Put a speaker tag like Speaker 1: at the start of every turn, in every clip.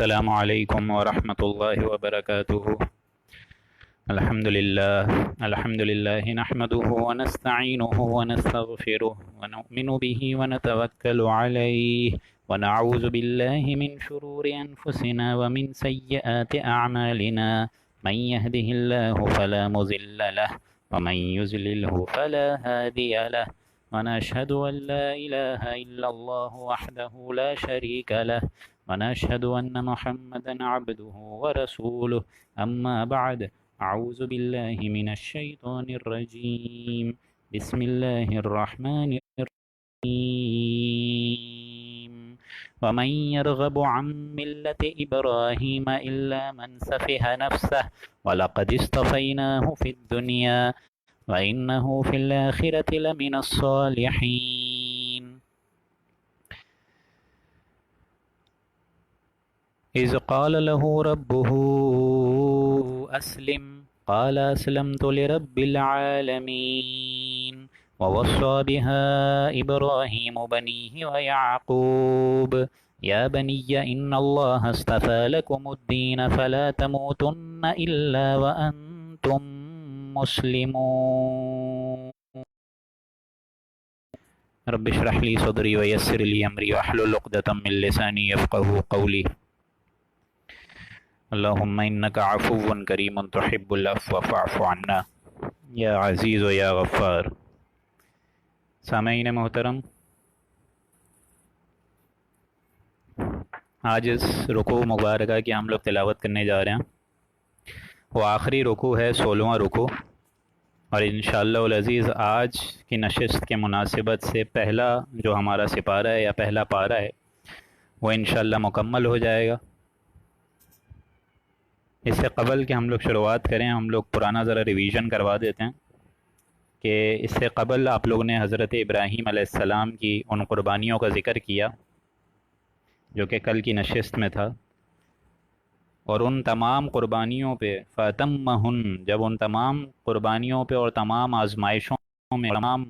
Speaker 1: السلام علیکم ورحمۃ اللہ وبرکاتہ۔ الحمد للہ نحمده ونستعینه ونستغفره ونؤمن به ونتوکل علیہ ونعوذ باللہ من شرور انفسنا ومن سیئات اعمالنا من يهده الله فلا مضل له ومن يضلله فلا هادي له ونشهد أن لا إله إلا الله وحده لا شريك له ونشهد أن محمدا عبده ورسوله أما بعد أعوذ بالله من الشيطان الرجيم بسم الله الرحمن الرحيم ومن يرغب عن ملة إبراهيم إلا من سفه نفسه ولقد اصطفيناه في الدنيا وإنه في الآخرة لمن الصالحين إذ قال له ربه أسلم قال أسلمت لرب العالمين ووصى بها إبراهيم بنيه ويعقوب يا بني إن الله اصطفى لكم الدين فلا تموتن إلا وأنتم مسلمون رب اشرح لي صدري ويسر لي أمري واحلل عقدة من لساني يفقهوا قولي اللهم إنك عفو كريم تحب العفو فاعف عنا یا عزیز و یا غفار۔ سامعین محترم، آج اس رکوع مبارکہ کی ہم لوگ تلاوت کرنے جا رہے ہیں۔ وہ آخری رکوع ہے، 16واں رکوع، اور انشاءاللہ العزیز آج کی نشست کے مناسبت سے پہلا جو ہمارا سپارہ ہے یا پہلا پارہ ہے وہ انشاءاللہ مکمل ہو جائے گا۔ اس سے قبل کہ ہم لوگ شروعات کریں، ہم لوگ پرانا ذرا ریویژن کروا دیتے ہیں کہ اس سے قبل آپ لوگ نے حضرت ابراہیم علیہ السلام کی ان قربانیوں کا ذکر کیا جو کہ کل کی نشست میں تھا، اور ان تمام قربانیوں پہ فَأَتَمَّهُنَّ، جب ان تمام قربانیوں پہ اور تمام آزمائشوں میں، تمام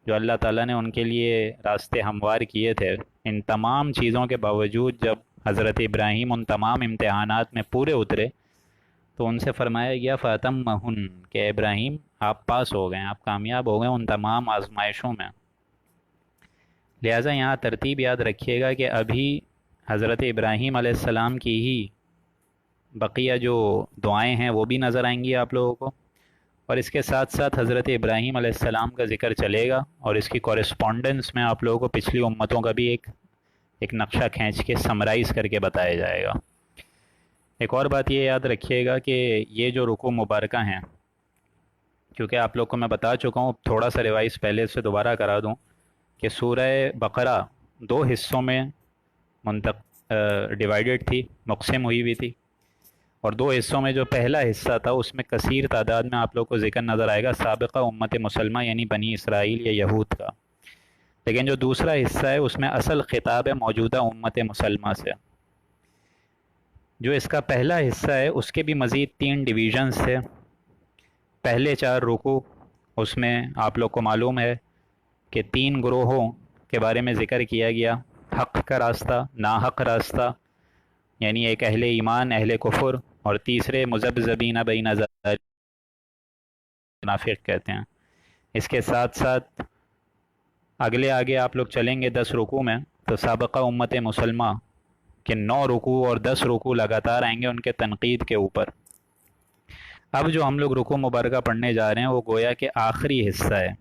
Speaker 1: جو اللہ تعالیٰ نے ان کے لیے راستے ہموار کیے تھے، ان تمام چیزوں کے باوجود جب حضرت ابراہیم ان تمام امتحانات میں پورے اترے تو ان سے فرمایا گیا فَأَتَمَّهُنَّ کہ ابراہیم آپ پاس ہو گئے، آپ کامیاب ہو گئے ان تمام آزمائشوں میں۔ لہٰذا یہاں ترتیب یاد رکھیے گا کہ ابھی حضرت ابراہیم علیہ السلام کی ہی بقیہ جو دعائیں ہیں وہ بھی نظر آئیں گی آپ لوگوں کو، اور اس کے ساتھ ساتھ حضرت ابراہیم علیہ السلام کا ذکر چلے گا، اور اس کی کورسپونڈنس میں آپ لوگوں کو پچھلی امتوں کا بھی ایک نقشہ کھینچ کے سمرائز کر کے بتایا جائے گا۔ ایک اور بات یہ یاد رکھیے گا کہ یہ جو رکوع مبارکہ ہیں، کیونکہ آپ لوگ کو میں بتا چکا ہوں، تھوڑا سا ریوائز پہلے سے دوبارہ کرا دوں کہ سورہ بقرہ 2 حصوں میں ڈیوائیڈڈ تھی، مقسم ہوئی ہوئی تھی، اور 2 حصوں میں جو پہلا حصہ تھا اس میں کثیر تعداد میں آپ لوگ کو ذکر نظر آئے گا سابقہ امت مسلمہ یعنی بنی اسرائیل یا یہود کا، لیکن جو دوسرا حصہ ہے اس میں اصل خطاب ہے موجودہ امت مسلمہ سے۔ جو اس کا پہلا حصہ ہے اس کے بھی مزید 3 ڈویژنز تھے۔ پہلے 4 رکوع اس میں آپ لوگ کو معلوم ہے کہ 3 گروہوں کے بارے میں ذکر کیا گیا، حق کا راستہ، ناحق راستہ، یعنی ایک اہل ایمان، اہل کفر، اور تیسرے مذبذبین بین ذالک، منافق کہتے ہیں۔ اس کے ساتھ ساتھ آگے آپ لوگ چلیں گے 10 رکوع میں تو سابقہ امت مسلمہ کہ 9 رکوع اور 10 رکوع لگاتار آئیں گے ان کے تنقید کے اوپر۔ اب جو ہم لوگ رکوع مبارکہ پڑھنے جا رہے ہیں وہ گویا کہ آخری حصہ ہے،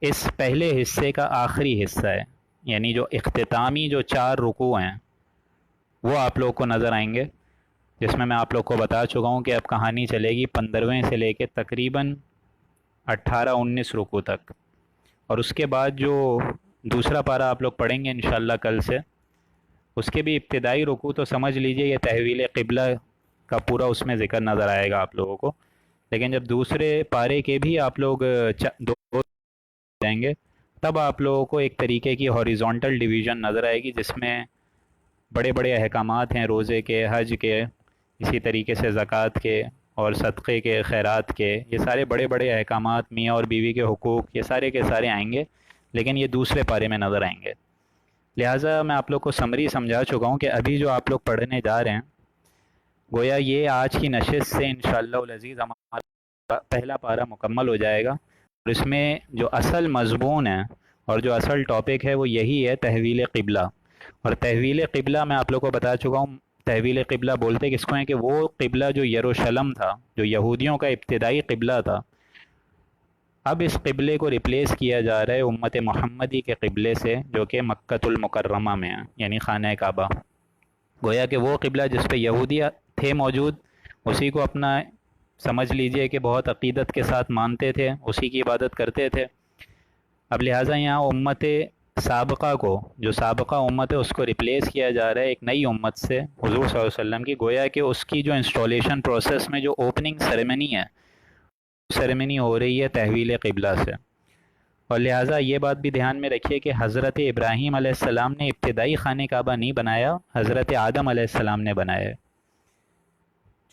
Speaker 1: اس پہلے حصے کا آخری حصہ ہے، یعنی جو اختتامی جو 4 رکوع ہیں وہ آپ لوگ کو نظر آئیں گے، جس میں آپ لوگ کو بتا چکا ہوں کہ اب کہانی چلے گی 15ویں سے لے کے تقریباً 18-19 رکوع تک، اور اس کے بعد جو دوسرا پارہ آپ لوگ پڑھیں گے انشاءاللہ کل سے، اس کے بھی ابتدائی رکوع تو سمجھ لیجئے یہ تحویل قبلہ کا پورا اس میں ذکر نظر آئے گا آپ لوگوں کو، لیکن جب دوسرے پارے کے بھی آپ لوگ 2 جائیں گے تب آپ لوگوں کو ایک طریقے کی ہاریزونٹل ڈویژن نظر آئے گی جس میں بڑے بڑے احکامات ہیں روزے کے، حج کے، اسی طریقے سے زکوٰۃ کے اور صدقے کے، خیرات کے، یہ سارے بڑے بڑے احکامات، میاں اور بیوی کے حقوق، یہ سارے کے سارے آئیں گے، لیکن یہ دوسرے پارے میں نظر آئیں گے۔ لہٰذا میں آپ لوگ کو سمری سمجھا چکا ہوں کہ ابھی جو آپ لوگ پڑھنے جا رہے ہیں، گویا یہ آج کی نشست سے انشاءاللہ العزیز ہمارا پہلا پارہ مکمل ہو جائے گا، اور اس میں جو اصل مضمون ہے اور جو اصل ٹاپک ہے وہ یہی ہے تحویل قبلہ۔ اور تحویل قبلہ میں آپ لوگ کو بتا چکا ہوں، تحویل قبلہ بولتے کس کو ہیں کہ وہ قبلہ جو یروشلم تھا، جو یہودیوں کا ابتدائی قبلہ تھا، اب اس قبلے کو ریپلیس کیا جا رہا ہے امت محمدی کے قبلے سے، جو کہ مکۃ المکرمہ میں ہے، یعنی خانہ کعبہ۔ گویا کہ وہ قبلہ جس پہ یہودی تھے موجود، اسی کو اپنا سمجھ لیجئے کہ بہت عقیدت کے ساتھ مانتے تھے، اسی کی عبادت کرتے تھے۔ اب لہٰذا یہاں امت سابقہ کو، جو سابقہ امت ہے، اس کو ریپلیس کیا جا رہا ہے ایک نئی امت سے، حضور صلی اللہ علیہ وسلم کی۔ گویا کہ اس کی جو انسٹالیشن پروسیس میں جو اوپننگ سیریمنی ہے، سیریمنی ہو رہی ہے تحویل قبلہ سے۔ اور لہٰذا یہ بات بھی دھیان میں رکھیے کہ حضرت ابراہیم علیہ السلام نے ابتدائی خانہ کعبہ نہیں بنایا، حضرت آدم علیہ السلام نے بنایا ہے۔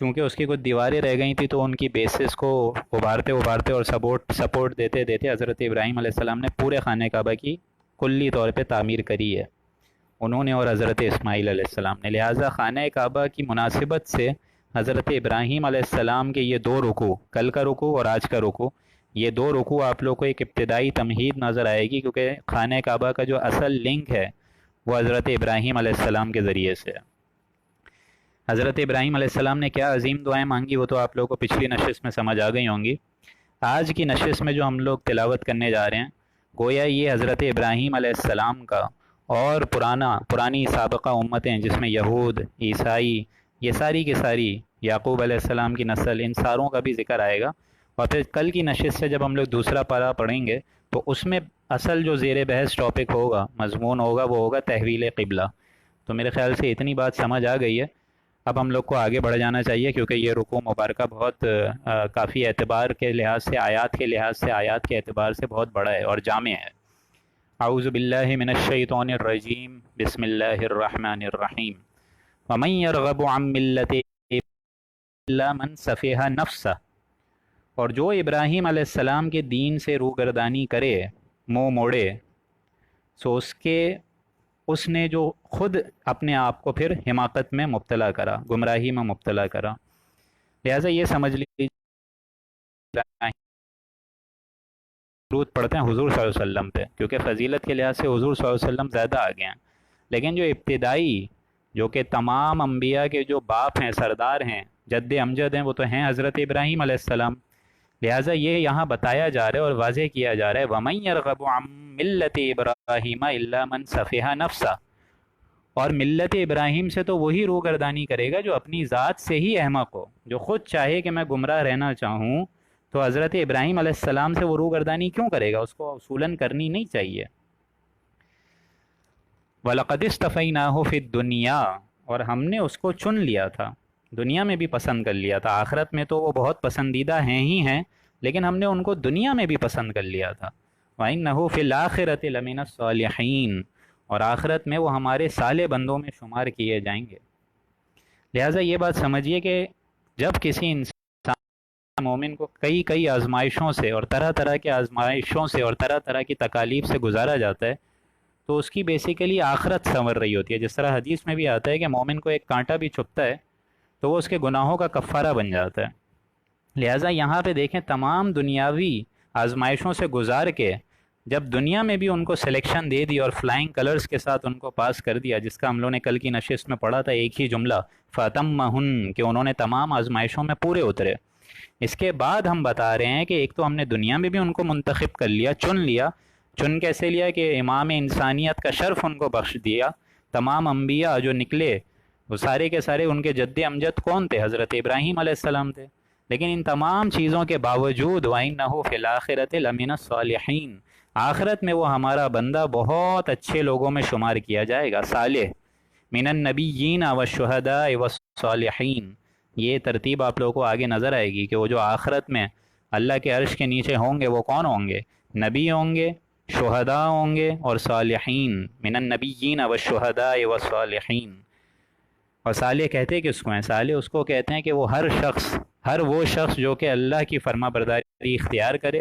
Speaker 1: چونکہ اس کی کچھ دیواریں رہ گئی تھیں تو ان کی بیسس کو ابھارتے اور سپورٹ دیتے دیتے حضرت ابراہیم علیہ السلام نے پورے خانہ کعبہ کی کلی طور پہ تعمیر کری ہے، انہوں نے اور حضرت اسماعیل علیہ السلام نے۔ لہٰذا خانہ کعبہ کی مناسبت سے حضرت ابراہیم علیہ السلام کے یہ دو رکوع، کل کا رکوع اور آج کا رکوع، یہ دو رکوع آپ لوگ کو ایک ابتدائی تمہید نظر آئے گی، کیونکہ خانہ کعبہ کا جو اصل لنک ہے وہ حضرت ابراہیم علیہ السلام کے ذریعے سے ہے۔ حضرت ابراہیم علیہ السلام نے کیا عظیم دعائیں مانگی وہ تو آپ لوگوں کو پچھلی نشست میں سمجھ آ گئی ہوں گی۔ آج کی نشست میں جو ہم لوگ تلاوت کرنے جا رہے ہیں، گویا یہ حضرت ابراہیم علیہ السلام کا اور پرانی سابقہ امتیں جس میں یہود، عیسائی، یہ ساری کی ساری، یعقوب علیہ السلام کی نسل، ان ساروں کا بھی ذکر آئے گا۔ اور پھر کل کی نشست سے جب ہم لوگ دوسرا پارہ پڑھیں گے تو اس میں اصل جو زیر بحث ٹاپک ہوگا، مضمون ہوگا، وہ ہوگا تحویل قبلہ۔ تو میرے خیال سے اتنی بات سمجھ آ گئی ہے، اب ہم لوگ کو آگے بڑھ جانا چاہیے، کیونکہ یہ رکوع مبارکہ بہت کافی اعتبار کے لحاظ سے، آیات کے لحاظ سے، آیات کے اعتبار سے بہت بڑا ہے اور جامع ہے۔ اعوذ باللہ من الشیطان الرجیم، بسم اللہ الرحمن الرحیم۔ ومن یرغب عن ملت الا من سفیہ نفسہ، اور جو ابراہیم علیہ السلام کے دین سے روگردانی کرے، منہ موڑے، سو اس نے جو خود اپنے آپ کو پھر حماقت میں مبتلا کرا، گمراہی میں مبتلا کرا۔ لہٰذا یہ سمجھ لیجیے درود پڑھتے ہیں حضور صلی اللہ علیہ وسلم پہ، کیونکہ فضیلت کے لحاظ سے حضور صلی اللہ علیہ وسلم زیادہ آگے ہیں، لیکن جو ابتدائی، جو کہ تمام انبیاء کے جو باپ ہیں، سردار ہیں، جد امجد ہیں، وہ تو ہیں حضرت ابراہیم علیہ السلام۔ لہٰذا یہ یہاں بتایا جا رہا ہے اور واضح کیا جا رہا ہے وَمَن يَرْغَبُ عَن مِلَّةِ إِبْرَاهِيمَ إِلَّا مَن سَفِهَ نَفْسَهُ، اور ملت ابراہیم سے تو وہی روگردانی کرے گا جو اپنی ذات سے ہی احمق ہو، جو خود چاہے کہ میں گمراہ رہنا چاہوں، تو حضرت ابراہیم علیہ السلام سے وہ روگردانی کیوں کرے گا؟ اس کو اصولاً کرنی نہیں چاہیے۔ وَلَقَدِ اسْتَفَيْنَاهُ فِي الدُّنْيَا، اور ہم نے اس کو چن لیا تھا، دنیا میں بھی پسند کر لیا تھا، آخرت میں تو وہ بہت پسندیدہ ہیں ہی ہیں، لیکن ہم نے ان کو دنیا میں بھی پسند کر لیا تھا۔ وَإِنَّهُ فِي الْآخِرَةِ لَمِنَ الصَّالِحِينَ، اور آخرت میں وہ ہمارے صالح بندوں میں شمار کیے جائیں گے۔ لہٰذا یہ بات سمجھیے کہ جب کسی انسان مومن کو کئی آزمائشوں سے اور طرح طرح کے آزمائشوں سے اور طرح طرح کی تکالیف سے گزارا جاتا ہے، تو اس کی بیسیکلی آخرت سنور رہی ہوتی ہے۔ جس طرح حدیث میں بھی آتا ہے کہ مومن کو ایک کانٹا بھی چھپتا ہے تو وہ اس کے گناہوں کا کفارہ بن جاتا ہے۔ لہٰذا یہاں پہ دیکھیں، تمام دنیاوی آزمائشوں سے گزار کے جب دنیا میں بھی ان کو سلیکشن دے دی اور فلائنگ کلرز کے ساتھ ان کو پاس کر دیا، جس کا ہم لوگوں نے کل کی نشست میں پڑھا تھا ایک ہی جملہ فَأَتَمَّهُنَّ، کہ انہوں نے تمام آزمائشوں میں پورے اترے۔ اس کے بعد ہم بتا رہے ہیں کہ ایک تو ہم نے دنیا میں بھی ان کو منتخب کر لیا، چن کیسے لیا کہ امام انسانیت کا شرف ان کو بخش دیا۔ تمام انبیاء جو نکلے وہ سارے کے سارے ان کے جد امجد کون تھے؟ حضرت ابراہیم علیہ السلام تھے۔ لیکن ان تمام چیزوں کے باوجود وَإِنَّهُ فِي الْآخِرَةِ لَمِنَ الصَّالِحِينَ، آخرت میں وہ ہمارا بندہ بہت اچھے لوگوں میں شمار کیا جائے گا، صالح، من النبیین والشہداء والصالحین۔ یہ ترتیب آپ لوگوں کو آگے نظر آئے گی کہ وہ جو آخرت میں اللہ کے عرش کے نیچے ہوں گے وہ کون ہوں گے؟ نبی ہوں گے، شہداء ہوں گے اور صالحین، من النبیین والشہداء والصالحین۔ اور صالح کہتے کس کو ہیں؟ صالح اس کو کہتے ہیں کہ وہ ہر وہ شخص جو کہ اللہ کی فرما برداری اختیار کرے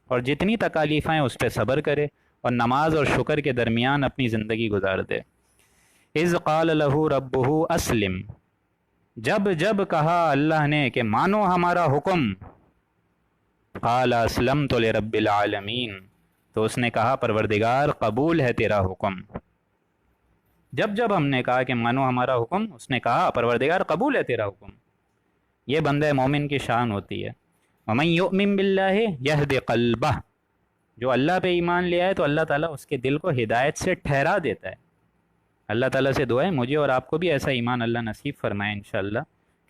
Speaker 1: اور جتنی تکالیفیں ہیں اس پہ صبر کرے اور نماز اور شکر کے درمیان اپنی زندگی گزار دے۔ اذ قال لہ ربہ اسلم، جب جب کہا اللہ نے کہ مانو ہمارا حکم، قال اسلمت لرب العالمین، تو اس نے کہا پروردگار قبول ہے تیرا حکم۔ جب جب ہم نے کہا کہ مانو ہمارا حکم، اس نے کہا پروردگار قبول ہے تیرا حکم۔ یہ بندہ مومن کی شان ہوتی ہے۔ ومن یؤمن باللہ یہد قلبہ، جو اللہ پہ ایمان لے آئے تو اللہ تعالیٰ اس کے دل کو ہدایت سے ٹھہرا دیتا ہے۔ اللہ تعالیٰ سے دعا ہے مجھے اور آپ کو بھی ایسا ایمان اللہ نصیب فرمائے انشاءاللہ،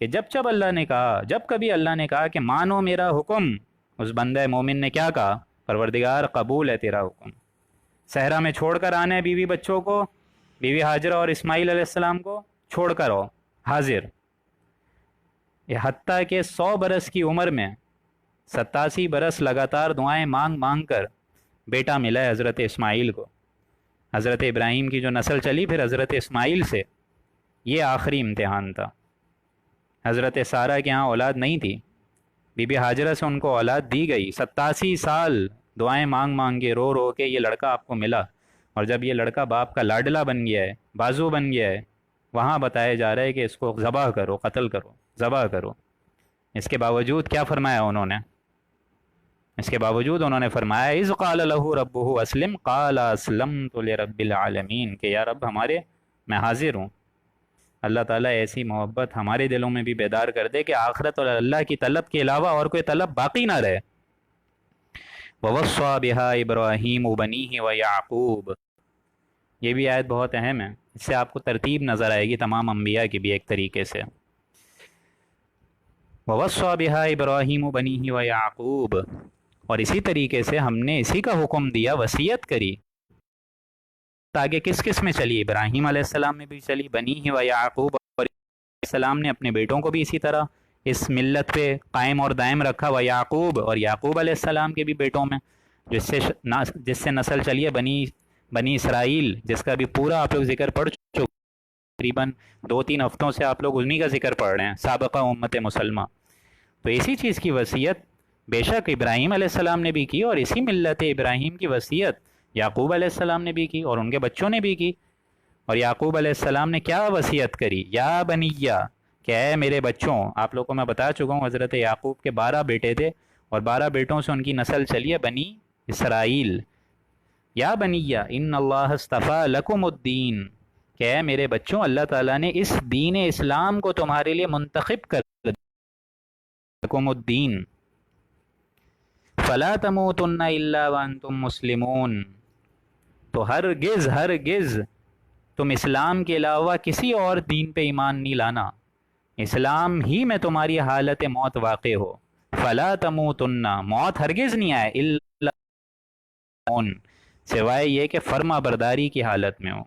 Speaker 1: کہ جب جب اللہ نے کہا، جب کبھی اللہ نے کہا کہ مانو میرا حکم، اس بندہ مومن نے کیا کہا؟ پروردگار قبول ہے تیرا حکم۔ صحرا میں چھوڑ کر آنا ہے بیوی بچوں کو، بیوی ہاجرہ اور اسماعیل علیہ السلام کو چھوڑ کر آؤ، حاضر۔ یہ حتیٰ کہ 100 برس کی عمر میں 87 برس لگاتار دعائیں مانگ مانگ کر بیٹا ملا ہے حضرت اسماعیل کو۔ حضرت ابراہیم کی جو نسل چلی پھر حضرت اسماعیل سے، یہ آخری امتحان تھا۔ حضرت سارہ کے ہاں اولاد نہیں تھی، بی بی ہاجرہ سے ان کو اولاد دی گئی۔ 87 سال دعائیں مانگ مانگ کے رو رو کے یہ لڑکا آپ کو ملا، اور جب یہ لڑکا باپ کا لاڈلا بن گیا ہے، بازو بن گیا ہے، وہاں بتایا جا رہا ہے کہ اس کو ذبح کرو، قتل کرو، ذبح کرو۔ اس کے باوجود کیا فرمایا انہوں نے؟ اس کے باوجود انہوں نے فرمایا اذ قال لہ ربہ اسلم قال اسلمت لرب العالمین، کہ یا رب ہمارے، میں حاضر ہوں۔ اللہ تعالیٰ ایسی محبت ہمارے دلوں میں بھی بیدار کر دے کہ آخرت اور اللہ کی طلب کے علاوہ اور کوئی طلب باقی نہ رہے۔ وَوَصَّى بِهَا إِبْرَاهِيمُ بَنِيهِ وَيَعْقُوبُ، یہ بھی آیت بہت اہم ہے، اس سے آپ کو ترتیب نظر آئے گی تمام انبیاء کی بھی ایک طریقے سے۔ وَوَصَّى بِهَا إِبْرَاهِيمُ بَنِيهِ وَيَعْقُوبُ، اور اسی طریقے سے ہم نے اسی کا حکم دیا، وصیت کری، تاکہ کس کس میں چلی؟ ابراہیم علیہ السلام میں بھی چلی، بنیہ و یعقوب، اور السلام نے اپنے بیٹوں کو بھی اسی طرح اس ملت پہ قائم اور دائم رکھا، و یعقوب، اور یعقوب علیہ السلام کے بھی بیٹوں میں، جس سے نسل چلی ہے بنی اسرائیل، جس کا بھی پورا آپ لوگ ذکر پڑھ چکے، تقریباً 2-3 ہفتوں سے آپ لوگ انہی کا ذکر پڑھ رہے ہیں، سابقہ امت مسلمہ۔ تو اسی چیز کی وصیت بے شک ابراہیم علیہ السلام نے بھی کی، اور اسی ملت ابراہیم کی وصیت یعقوب علیہ السلام نے بھی کی اور ان کے بچوں نے بھی کی۔ اور یعقوب علیہ السلام نے کیا وصیت کری؟ یا بنیہ، کہ اے میرے بچوں، آپ لوگوں کو میں بتا چکا ہوں حضرت یعقوب کے 12 بیٹے تھے، اور 12 بیٹوں سے ان کی نسل چلی ہے بنی اسرائیل۔ یا بنیہ ان اللہ اصطفیٰ لکم الدین، کہ اے میرے بچوں، اللہ تعالیٰ نے اس دین اسلام کو تمہارے لیے منتخب کر دیا، لکم الدین، فلا تموتن الا وانتم مسلمون، تو ہرگز ہرگز تم اسلام کے علاوہ کسی اور دین پہ ایمان نہیں لانا، اسلام ہی میں تمہاری حالت موت واقع ہو۔ فلا تموتن، موت ہرگز نہیں آئے، الا سوائے یہ کہ فرما برداری کی حالت میں ہو۔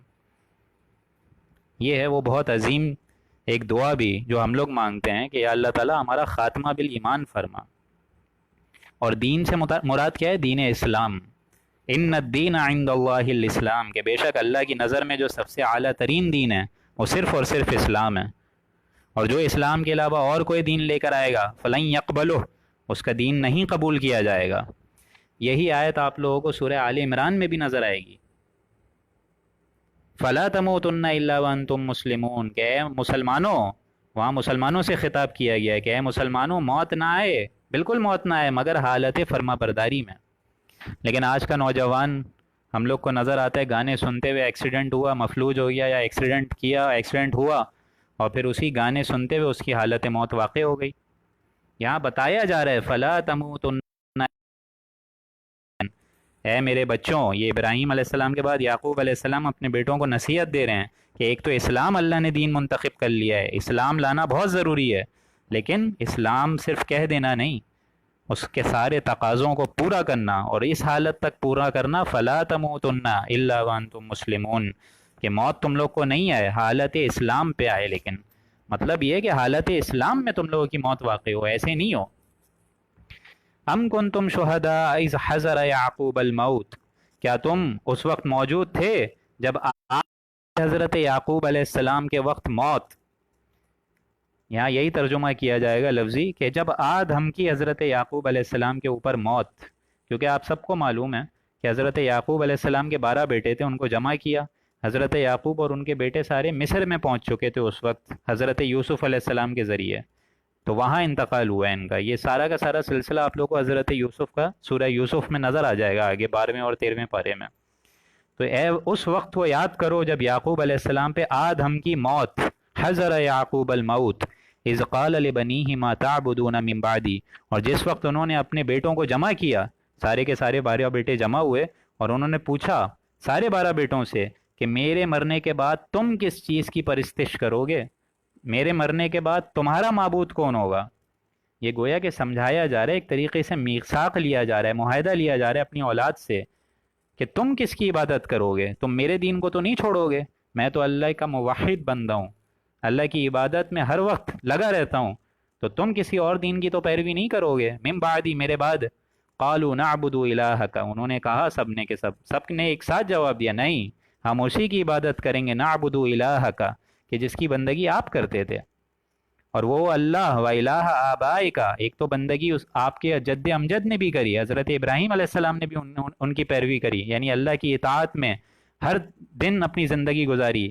Speaker 1: یہ ہے وہ بہت عظیم ایک دعا بھی جو ہم لوگ مانگتے ہیں کہ یا اللہ تعالیٰ ہمارا خاتمہ بالایمان فرما۔ اور دین سے مراد کیا ہے؟ دین اسلام۔ ان الدین عند اللہ الاسلام، کہ بے شک اللہ کی نظر میں جو سب سے اعلیٰ ترین دین ہے وہ صرف اور صرف اسلام ہے، اور جو اسلام کے علاوہ اور کوئی دین لے کر آئے گا فلن یقبلہ، اس کا دین نہیں قبول کیا جائے گا۔ یہی آیت آپ لوگوں کو سورہ آل عمران میں بھی نظر آئے گی، فلا تموتن الا وانتم مسلمون، کہ اے مسلمانوں، وہاں مسلمانوں سے خطاب کیا گیا ہے کہ اے مسلمانوں، موت نہ آئے، بالکل موت نہ آئے، مگر حالت فرما برداری میں۔ لیکن آج کا نوجوان ہم لوگ کو نظر آتا ہے گانے سنتے ہوئے ایکسیڈنٹ ہوا، مفلوج ہو گیا، یا ایکسیڈنٹ ہوا، اور پھر اسی گانے سنتے ہوئے اس کی حالت موت واقع ہو گئی۔ یہاں بتایا جا رہا ہے فلا تموتن، اے میرے بچوں، یہ ابراہیم علیہ السلام کے بعد یعقوب علیہ السلام اپنے بیٹوں کو نصیحت دے رہے ہیں کہ ایک تو اسلام اللہ نے دین منتخب کر لیا ہے، اسلام لانا بہت ضروری ہے، لیکن اسلام صرف کہہ دینا نہیں، اس کے سارے تقاضوں کو پورا کرنا، اور اس حالت تک پورا کرنا فلا تموتن الا وانتم مسلمون، کہ موت تم لوگ کو نہیں آئے، حالت اسلام پہ آئے۔ لیکن مطلب یہ ہے کہ حالت اسلام میں تم لوگوں کی موت واقع ہو، ایسے نہیں ہو۔ ام کنتم شہداء اذ حضر یعقوب الموت، کیا تم اس وقت موجود تھے جب حضرت یعقوب علیہ السلام کے وقت موت، یہاں یہی ترجمہ کیا جائے گا لفظی، کہ جب آ دھمکی حضرت یعقوب علیہ السلام کے اوپر موت، کیونکہ آپ سب کو معلوم ہے کہ حضرت یعقوب علیہ السلام کے 12 بیٹے تھے، ان کو جمع کیا۔ حضرت یعقوب اور ان کے بیٹے سارے مصر میں پہنچ چکے تھے اس وقت حضرت یوسف علیہ السلام کے ذریعے، تو وہاں انتقال ہوا ہے ان کا۔ یہ سارا کا سارا سلسلہ آپ لوگ کو حضرت یوسف کا سورہ یوسف میں نظر آ جائے گا آگے 12ویں اور 13ویں پارے میں۔ تو اے اس وقت کو یاد کرو جب یعقوب علیہ السلام پہ آدھم کی موت، حضر یعقوب الموت اذ قال لبنیہ ما تعبدون من بعدی، اور جس وقت انہوں نے اپنے بیٹوں کو جمع کیا، سارے کے سارے 12 بیٹے جمع ہوئے اور انہوں نے پوچھا سارے 12 بیٹوں سے کہ میرے مرنے کے بعد تم کس چیز کی پرستش کرو گے، میرے مرنے کے بعد تمہارا معبود کون ہوگا۔ یہ گویا کہ سمجھایا جا رہا ہے، ایک طریقے سے میثاق لیا جا رہا ہے، معاہدہ لیا جا رہا ہے اپنی اولاد سے کہ تم کس کی عبادت کرو گے، تم میرے دین کو تو نہیں چھوڑو گے، میں تو اللہ کا موحد بندہ ہوں، اللہ کی عبادت میں ہر وقت لگا رہتا ہوں، تو تم کسی اور دین کی تو پیروی نہیں کرو گے۔ من بعدی، میرے بعد۔ قالوا نعبد الہک، انہوں نے کہا سب نے کہ سب نے ایک ساتھ جواب دیا، نہیں ہم اسی کی عبادت کریں گے، نعبد الہک، کہ جس کی بندگی آپ کرتے تھے، اور وہ اللہ و الہ آبائک، ایک تو بندگی آپ کے جد امجد نے بھی کری، حضرت ابراہیم علیہ السلام نے بھی ان کی پیروی کری، یعنی اللہ کی اطاعت میں ہر دن اپنی زندگی گزاری۔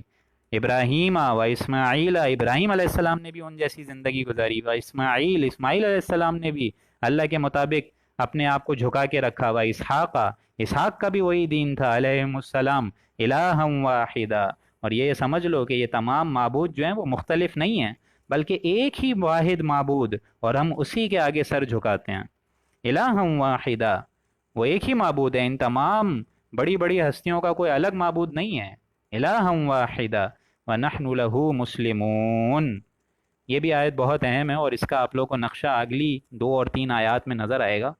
Speaker 1: ابراہیم و اسماعیل، ابراہیم علیہ السلام نے بھی ان جیسی زندگی گزاری، و اسماعیل علیہ السلام نے بھی اللہ کے مطابق اپنے آپ کو جھکا کے رکھا، و اسحاق کا بھی وہی دین تھا علیہ السلام، الہا واحدا۔ اور یہ سمجھ لو کہ یہ تمام معبود جو ہیں وہ مختلف نہیں ہیں، بلکہ ایک ہی واحد معبود، اور ہم اسی کے آگے سر جھکاتے ہیں۔ الہا واحدا، وہ ایک ہی معبود ہے، ان تمام بڑی بڑی ہستیوں کا کوئی الگ معبود نہیں ہے۔ الہا واحدا ونحن له مسلمون، یہ بھی آیت بہت اہم ہے، اور اس کا آپ لوگوں کو نقشہ اگلی 2 اور 3 آیات میں نظر آئے گا۔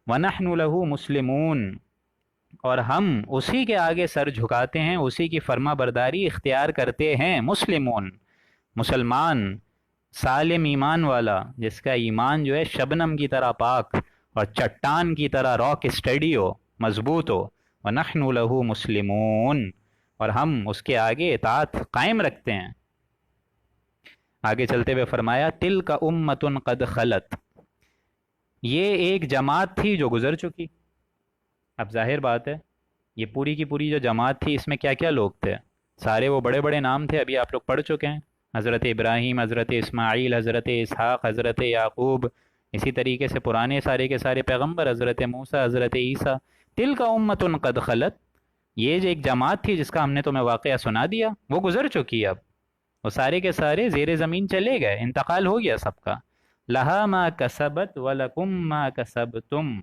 Speaker 1: وَنَحْنُ لَهُ مُسْلِمُونَ، اور ہم اسی کے آگے سر جھکاتے ہیں، اسی کی فرما برداری اختیار کرتے ہیں۔ مسلمون، مسلمان، سالم ایمان والا، جس کا ایمان جو ہے شبنم کی طرح پاک اور چٹان کی طرح راک اسٹڈی ہو، مضبوط ہو۔ وَنَحْنُ لَهُ مُسْلِمُونَ، اور ہم اس کے آگے اطاعت قائم رکھتے ہیں۔ آگے چلتے ہوئے فرمایا تِلْکَ أُمَّةٌ قَدْ خَلَتْ، یہ ایک جماعت تھی جو گزر چکی۔ اب ظاہر بات ہے یہ پوری کی پوری جو جماعت تھی اس میں کیا کیا لوگ تھے، سارے وہ بڑے بڑے نام تھے، ابھی آپ لوگ پڑھ چکے ہیں، حضرت ابراہیم، حضرت اسماعیل، حضرت اسحاق، حضرت یعقوب، اسی طریقے سے پرانے سارے کے سارے پیغمبر، حضرت موسیٰ، حضرت عیسیٰ۔ تِلْکَ أُمَّةٌ قَدْ خَلَتْ، یہ جو ایک جماعت تھی جس کا ہم نے تمہیں واقعہ سنا دیا، وہ گزر چکی، اب وہ سارے کے سارے زیر زمین چلے گئے، انتقال ہو گیا سب کا۔ لہا ما کسبت ولکم ما کسبتم،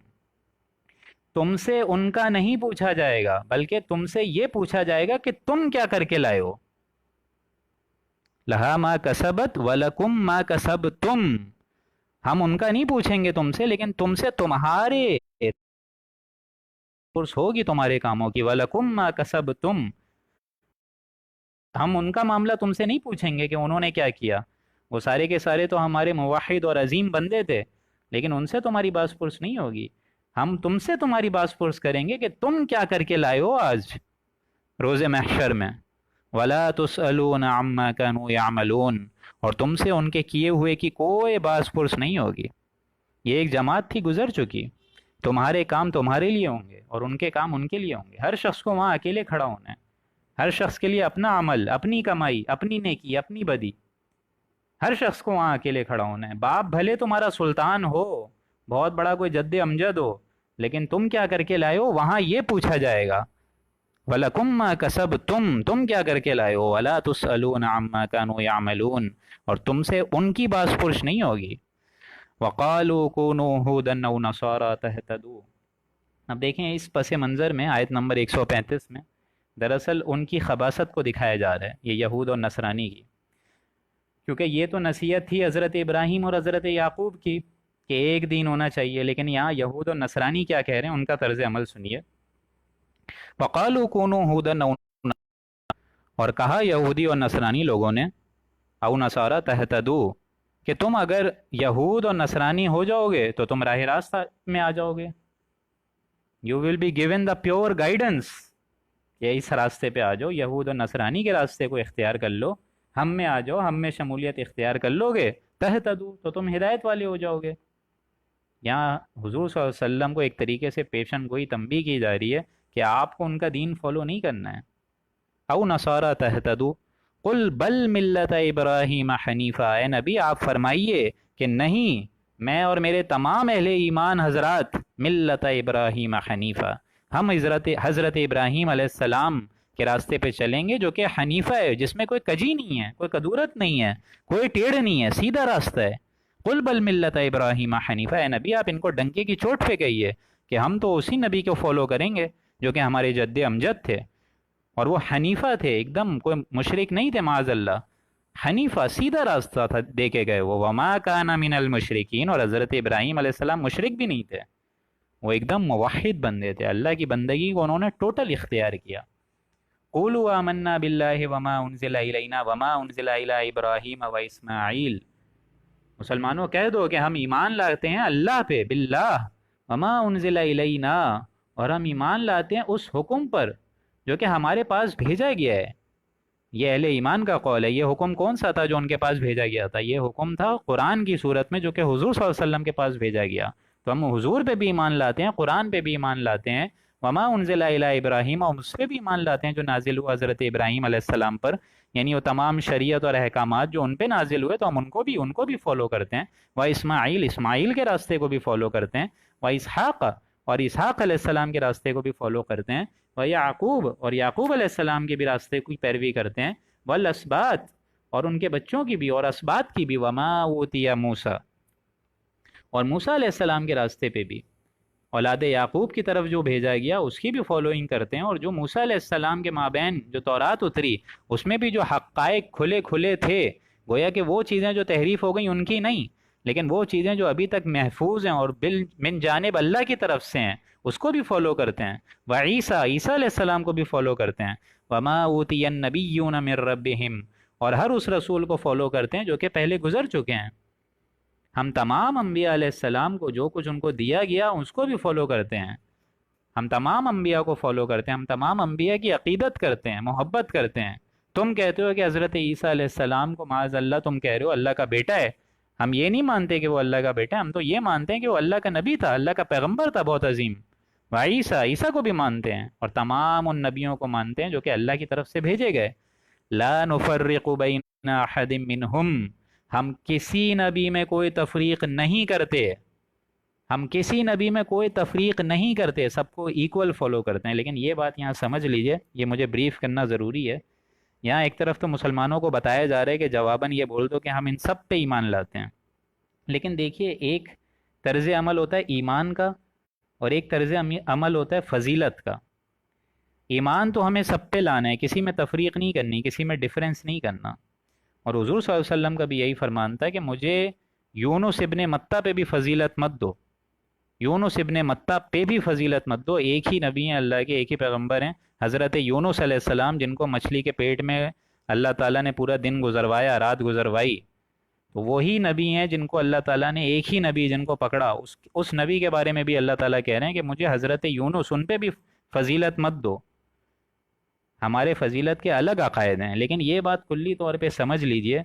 Speaker 1: تم سے ان کا نہیں پوچھا جائے گا، بلکہ تم سے یہ پوچھا جائے گا کہ تم کیا کر کے لائے ہو۔ لہا ما کسبت ولکم ما کسبتم، ہم ان کا نہیں پوچھیں گے تم سے، لیکن تم سے تمہارے پرس ہوگی تمہارے کاموں کی۔ وَلَكُمْ مَا كَسَبْتُمْ، ہم ان کا معاملہ تم سے نہیں پوچھیں گے کہ انہوں نے کیا کیا، وہ سارے کے سارے تو ہمارے موحد اور عظیم بندے تھے، لیکن ان سے تمہاری باز پرس نہیں ہوگی، ہم تم سے تمہاری باز پرس کریں گے کہ تم کیا کر کے لائے ہو آج روز محشر میں۔ وَلَا تُسْأَلُونَ عَمَّا كَانُوا يَعْمَلُونَ، اور تم سے ان کے کیے ہوئے کی کوئی باز پرس نہیں ہوگی۔ یہ ایک جماعت تھی گزر چکی، تمہارے کام تمہارے لیے ہوں گے اور ان کے کام ان کے لیے ہوں گے۔ ہر شخص کو وہاں اکیلے کھڑا ہونا ہے، ہر شخص کے لیے اپنا عمل، اپنی کمائی، اپنی نیکی، اپنی بدی، ہر شخص کو وہاں اکیلے کھڑا ہونا ہے۔ باپ بھلے تمہارا سلطان ہو، بہت بڑا کوئی جد امجد ہو، لیکن تم کیا کر کے لائے ہو وہاں یہ پوچھا جائے گا۔ وَلَكُمْ مَا كَسَبْتُمْ، تم کیا کر کے لائے ہو۔ وَلَا تُسْأَلُونَ عَمَّا كَانُوا يَعْمَلُونَ، اور تم سے ان کی باز پرس نہیں ہوگی۔ وَقَالُوا كُونُوا هُودًا أَوْ نَصَارَىٰ تَهْتَدُوا، اب دیکھیں اس پس منظر میں آیت نمبر 135 میں دراصل ان کی خباثت کو دکھایا جا رہا ہے، یہ یہود اور نصرانی کی، کیونکہ یہ تو نصیحت تھی حضرت ابراہیم اور حضرت یعقوب کی کہ ایک دین ہونا چاہیے، لیکن یہاں یہود اور نصرانی کیا کہہ رہے ہیں، ان کا طرز عمل سنیے۔ وَقَالُوا كُونُوا هُودًا أَوْ نَصَارَىٰ، اور کہا یہودی اور نصرانی لوگوں نے، او نصارى تہتدوا، کہ تم اگر یہود اور نصرانی ہو جاؤ گے تو تم راہ راست میں آ جاؤ گے، you will be given the pure guidance, کہ اس راستے پہ آ جاؤ، یہود اور نصرانی کے راستے کو اختیار کر لو، ہم میں آ جاؤ، ہم میں شمولیت اختیار کر لو گے، تہتدوا، تو تم ہدایت والے ہو جاؤ گے۔ یہاں حضور صلی اللہ علیہ وسلم کو ایک طریقے سے پیشن گوئی تنبیہ کی جا رہی ہے کہ آپ کو ان کا دین فالو نہیں کرنا ہے. او نصارا تہتدو قل بل ملت ابراہیم حنیفہ، اے نبی آپ فرمائیے کہ نہیں، میں اور میرے تمام اہل ایمان حضرات ملت ابراہیم حنیفہ، ہم حضرت ابراہیم علیہ السلام کے راستے پہ چلیں گے جو کہ حنیفہ ہے، جس میں کوئی کجی نہیں ہے، کوئی کدورت نہیں ہے، کوئی ٹیڑھ نہیں ہے، سیدھا راستہ ہے. قل بل ملت ابراہیم حنیفہ، اے نبی آپ ان کو ڈنکے کی چوٹ پہ کہیے کہ ہم تو اسی نبی کو فالو کریں گے جو کہ ہمارے جد امجد تھے، اور وہ حنیفہ تھے، ایک دم کوئی مشرک نہیں تھے معاذ اللہ. حنیفہ سیدھا راستہ تھا دے کے گئے وہ. وما کان من المشرکین، اور حضرت ابراہیم علیہ السلام مشرک بھی نہیں تھے، وہ ایک دم موحد بندے تھے، اللہ کی بندگی کو انہوں نے ٹوٹل اختیار کیا. قولوا آمنا باللہ وما انزل الینا وما انزل الی ابراہیم و اسماعیل، مسلمانوں کہہ دو کہ ہم ایمان لاتے ہیں اللہ پہ، باللہ، وما انزل الینا، اور ہم ایمان لاتے ہیں اس حکم پر جو کہ ہمارے پاس بھیجا گیا ہے. یہ اہل ایمان کا قول ہے. یہ حکم کون سا تھا جو ان کے پاس بھیجا گیا تھا؟ یہ حکم تھا قرآن کی صورت میں جو کہ حضور صلی اللہ علیہ وسلم کے پاس بھیجا گیا. تو ہم حضور پہ بھی ایمان لاتے ہیں، قرآن پہ بھی ایمان لاتے ہیں، وما انزل الی ابراہیم، اور اس پہ بھی ایمان لاتے ہیں جو نازل ہوا حضرت ابراہیم علیہ السلام پر، یعنی وہ تمام شریعت اور احکامات جو ان پہ نازل ہوئے تو ہم ان کو بھی فالو کرتے ہیں. و اسماعیل، اسماعیل کے راستے کو بھی فالو کرتے ہیں. و اسحاق، اور اسحاق علیہ السلام کے راستے کو بھی فالو کرتے ہیں. و یعقوب، اور یعقوب علیہ السلام کے بھی راستے کی پیروی کرتے ہیں. والاسباط، اور ان کے بچوں کی بھی، اور اسباط کی بھی. وما اوتی موسیٰ، اور موسیٰ علیہ السلام کے راستے پہ بھی اولاد یعقوب کی طرف جو بھیجا گیا اس کی بھی فالوئنگ کرتے ہیں. اور جو موسیٰ علیہ السلام کے مابین جو تورات اتری اس میں بھی جو حقائق کھلے کھلے تھے، گویا کہ وہ چیزیں جو تحریف ہو گئیں ان کی نہیں، لیکن وہ چیزیں جو ابھی تک محفوظ ہیں اور من جانب اللہ کی طرف سے ہیں اس کو بھی فالو کرتے ہیں. وعیسیٰ، عیسیٰ علیہ السلام کو بھی فالو کرتے ہیں. وما اوتی النبیون من ربہم، اور ہر اس رسول کو فالو کرتے ہیں جو کہ پہلے گزر چکے ہیں. ہم تمام انبیاء علیہ السلام کو جو کچھ ان کو دیا گیا اس کو بھی فالو کرتے ہیں. ہم تمام انبیاء کو فالو کرتے ہیں، ہم تمام انبیاء کی عقیدت کرتے ہیں، محبت کرتے ہیں. تم کہتے ہو کہ حضرت عیسیٰ علیہ السلام کو معاذ اللہ تم کہہ رہے ہو اللہ کا بیٹا ہے. ہم یہ نہیں مانتے کہ وہ اللہ کا بیٹا ہے، ہم تو یہ مانتے ہیں کہ وہ اللہ کا نبی تھا، اللہ کا پیغمبر تھا بہت عظیم. وعیسیٰ، عیسیٰ کو بھی مانتے ہیں، اور تمام ان نبیوں کو مانتے ہیں جو کہ اللہ کی طرف سے بھیجے گئے. لا نفرق بین احد منہم، ہم کسی نبی میں کوئی تفریق نہیں کرتے، ہم کسی نبی میں کوئی تفریق نہیں کرتے، سب کو ایکول فالو کرتے ہیں. لیکن یہ بات یہاں سمجھ لیجئے، یہ مجھے بریف کرنا ضروری ہے. یہاں ایک طرف تو مسلمانوں کو بتایا جا رہا ہے کہ جواباً یہ بول دو کہ ہم ان سب پہ ایمان لاتے ہیں، لیکن دیکھیے ایک طرز عمل ہوتا ہے ایمان کا اور ایک طرز عمل ہوتا ہے فضیلت کا. ایمان تو ہمیں سب پہ لانا ہے، کسی میں تفریق نہیں کرنی، کسی میں ڈیفرنس نہیں کرنا. اور حضور صلی اللہ علیہ وسلم کا بھی یہی فرمان تھا کہ مجھے یونس ابن متہ پہ بھی فضیلت مت دو، یونس ابن متہ پہ بھی فضیلت مت دو. ایک ہی نبی ہیں اللہ کے، ایک ہی پیغمبر ہیں، حضرت یونس علیہ السلام، جن کو مچھلی کے پیٹ میں اللہ تعالیٰ نے پورا دن گزروایا، رات گزروائی. تو وہی نبی ہیں جن کو اللہ تعالیٰ نے، ایک ہی نبی جن کو پکڑا، اس نبی کے بارے میں بھی اللہ تعالیٰ کہہ رہے ہیں کہ مجھے حضرت یونس، ان پہ بھی فضیلت مت دو. ہمارے فضیلت کے الگ عقائد ہیں، لیکن یہ بات کلی طور پہ سمجھ لیجئے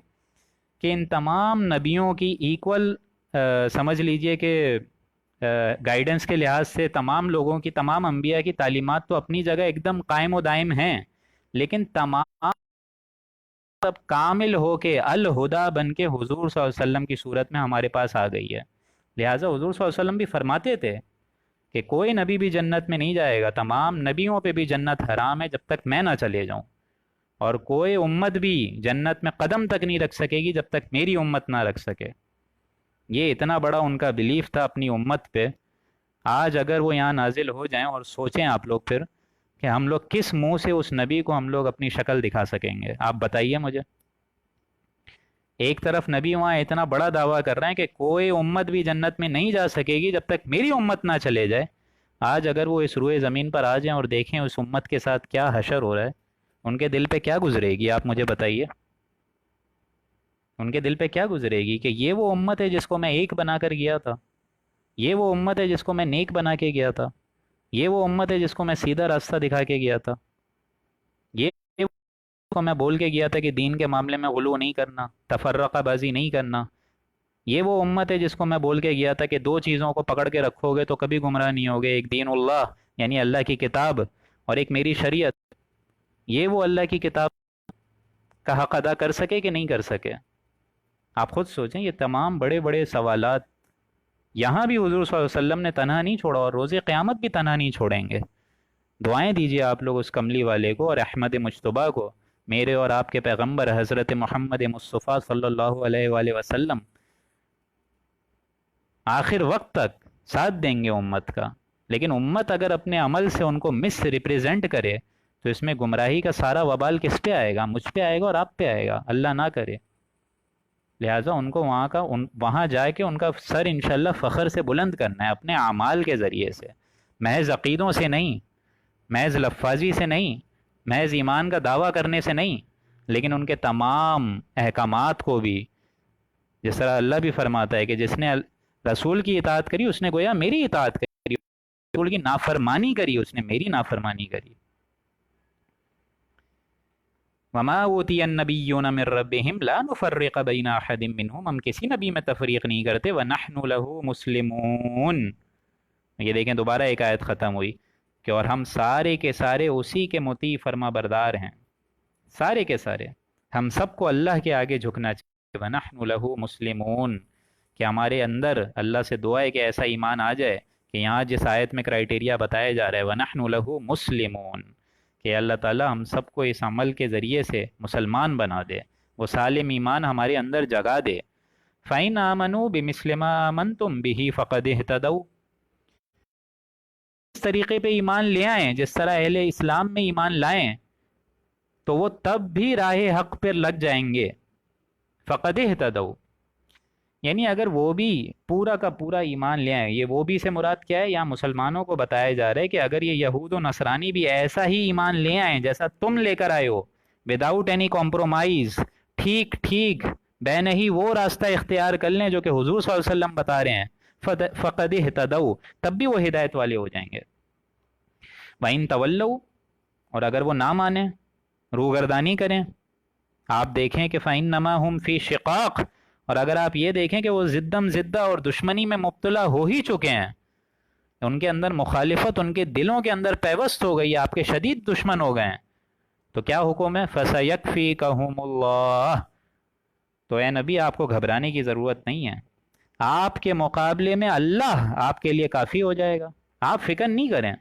Speaker 1: کہ ان تمام نبیوں کی ایکول سمجھ لیجئے کہ گائیڈنس کے لحاظ سے تمام لوگوں کی، تمام انبیاء کی تعلیمات تو اپنی جگہ ایک دم قائم و دائم ہیں، لیکن تمام سب کامل ہو کے الہدا بن کے حضور صلی اللہ علیہ وسلم کی صورت میں ہمارے پاس آ گئی ہے. لہٰذا حضور صلی اللہ علیہ وسلم بھی فرماتے تھے کہ کوئی نبی بھی جنت میں نہیں جائے گا، تمام نبیوں پہ بھی جنت حرام ہے جب تک میں نہ چلے جاؤں، اور کوئی امت بھی جنت میں قدم تک نہیں رکھ سکے گی جب تک میری امت نہ رکھ سکے. یہ اتنا بڑا ان کا بلیف تھا اپنی امت پہ. آج اگر وہ یہاں نازل ہو جائیں، اور سوچیں آپ لوگ پھر کہ ہم لوگ کس منہ سے اس نبی کو ہم لوگ اپنی شکل دکھا سکیں گے؟ آپ بتائیے مجھے. ایک طرف نبی وہاں اتنا بڑا دعویٰ کر رہے ہیں کہ کوئی امت بھی جنت میں نہیں جا سکے گی جب تک میری امت نہ چلے جائے. آج اگر وہ اس روئے زمین پر آ جائیں اور دیکھیں اس امت کے ساتھ کیا حشر ہو رہا ہے، ان کے دل پہ کیا گزرے گی؟ آپ مجھے بتائیے، ان کے دل پہ کیا گزرے گی کہ یہ وہ امت ہے جس کو میں ایک بنا کر گیا تھا، یہ وہ امت ہے جس کو میں نیک بنا کے گیا تھا، یہ وہ امت ہے جس کو میں سیدھا راستہ دکھا کے گیا تھا، یہ کو میں بول کے گیا تھا کہ دین کے معاملے میں غلو نہیں کرنا، تفرقہ بازی نہیں کرنا، یہ وہ امت ہے جس کو میں بول کے گیا تھا کہ دو چیزوں کو پکڑ کے رکھو گے تو کبھی گمراہ نہیں ہوگے، ایک دین اللہ یعنی اللہ کی کتاب، اور ایک میری شریعت۔ یہ وہ اللہ کی کتاب کا حق ادا کر سکے کہ نہیں کر سکے؟ آپ خود سوچیں، یہ تمام بڑے بڑے سوالات یہاں بھی حضور صلی اللہ علیہ وسلم نے تنہا نہیں چھوڑا، اور روز قیامت بھی تنہا نہیں چھوڑیں گے۔ دعائیں دیجیے آپ لوگ اس کملی والے کو اور احمد مجتبیٰ کو، میرے اور آپ کے پیغمبر حضرت محمد مصطفیٰ صلی اللہ علیہ وآلہ وسلم آخر وقت تک ساتھ دیں گے امت کا۔ لیکن امت اگر اپنے عمل سے ان کو مس ریپریزنٹ کرے تو اس میں گمراہی کا سارا وبال کس پہ آئے گا؟ مجھ پہ آئے گا اور آپ پہ آئے گا، اللہ نہ کرے۔ لہٰذا ان کو وہاں جا کے ان کا سر انشاءاللہ فخر سے بلند کرنا ہے، اپنے اعمال کے ذریعے سے، محض عقیدوں سے نہیں، محض لفاظی سے نہیں، محض ایمان کا دعویٰ کرنے سے نہیں، لیکن ان کے تمام احکامات کو بھی، جس طرح اللہ بھی فرماتا ہے کہ جس نے رسول کی اطاعت کری اس نے گویا میری اطاعت کری، رسول کی نافرمانی کری اس نے میری نافرمانی کری۔ وما اوتی النبیون من ربہم لا نفرق بین احد منہم، ہم کسی نبی میں تفریق نہیں کرتے، ونحن لہ مسلمون۔ یہ دیکھیں دوبارہ ایک آیت ختم ہوئی کہ اور ہم سارے کے سارے اسی کے مطیع فرما بردار ہیں، سارے کے سارے۔ ہم سب کو اللہ کے آگے جھکنا چاہیے، وَنَحْنُ لَهُ مُسْلِمُونَ، کہ ہمارے اندر اللہ سے دعا ہے کہ ایسا ایمان آ جائے کہ یہاں جس آیت میں کرائیٹیریا بتایا جا رہا ہے وَنَحْنُ لَهُ مُسْلِمُونَ، کہ اللہ تعالی ہم سب کو اس عمل کے ذریعے سے مسلمان بنا دے، وہ سالم ایمان ہمارے اندر جگا دے۔ فَإِنْ آمَنُوا بِمِثْلِ مَا آمَنْتُمْ بِهِ فَقَدِ اهْتَدَوْا، اس طریقے پہ ایمان لے آئیں جس طرح اہل اسلام میں ایمان لائیں تو وہ تب بھی راہ حق پر لگ جائیں گے۔ فقد اہتدوا، یعنی اگر وہ بھی پورا کا پورا ایمان لے آئیں، یہ وہ بھی سے مراد کیا ہے؟ یہاں مسلمانوں کو بتایا جا رہا ہے کہ اگر یہ یہود و نصرانی بھی ایسا ہی ایمان لے آئیں جیسا تم لے کر آئے ہو، وداؤٹ اینی کمپرومائز، ٹھیک ٹھیک بے نہیں وہ راستہ اختیار کر لیں جو کہ حضور صلی اللہ علیہ وسلم بتا رہے ہیں، فقد اہتدوا، تب بھی وہ ہدایت والے ہو جائیں گے۔ وَإِن تَوَلَّوْا، اور اگر وہ نہ مانیں، روگردانی کریں، آپ دیکھیں کہ فَإِنَّمَا هُمْ فِي شِقَاقٍ، اور اگر آپ یہ دیکھیں کہ وہ زدم زدہ اور دشمنی میں مبتلا ہو ہی چکے ہیں، ان کے اندر مخالفت ان کے دلوں کے اندر پیوست ہو گئی، آپ کے شدید دشمن ہو گئے ہیں، تو کیا حکم ہے؟ فَسَيَكْفِيكَهُمُ اللَّهُ، تو اے نبی آپ کو گھبرانے کی ضرورت نہیں ہے، آپ کے مقابلے میں اللہ آپ کے لیے کافی ہو جائے گا، آپ فکر نہیں کریں،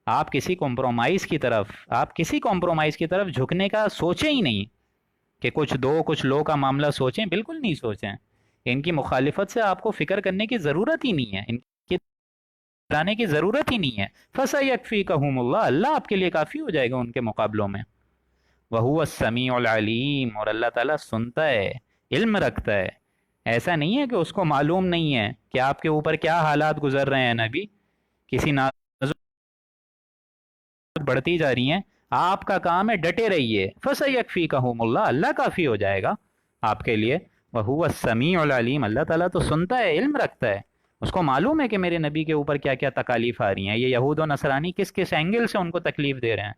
Speaker 1: آپ کسی کمپرومائز کی طرف جھکنے کا سوچیں ہی نہیں کہ کچھ لو کا معاملہ سوچیں، بالکل نہیں سوچیں، ان کی مخالفت سے آپ کو فکر کرنے کی ضرورت ہی نہیں ہے، ان کی جانے کی ضرورت ہی نہیں ہے۔ فَسَيَكْفِيكَهُمُ اللَّهُ، اللہ آپ کے لیے کافی ہو جائے گا ان کے مقابلوں میں۔ وَهُوَ السَّمِيعُ الْعَلِيمُ، اور اللہ تعالیٰ سنتا ہے، علم رکھتا ہے، ایسا نہیں ہے کہ اس کو معلوم نہیں ہے کہ آپ کے اوپر کیا حالات گزر رہے ہیں، نبی کسی بڑھتی جا رہی ہیں، آپ کا کام ہے ڈٹے رہیے، فَسَيَكْفِيكَهُمُ اللَّهُ، اللہ کافی ہو جائے گا آپ کے لیے۔ وَهُوَ السَّمِيعُ الْعَلِيمُ، اللہ تعالیٰ تو سنتا ہے، علم رکھتا ہے، اس کو معلوم ہے کہ میرے نبی کے اوپر کیا کیا تکالیف آ رہی ہیں، یہ یہود و نصرانی کس کس اینگل سے ان کو تکلیف دے رہے ہیں۔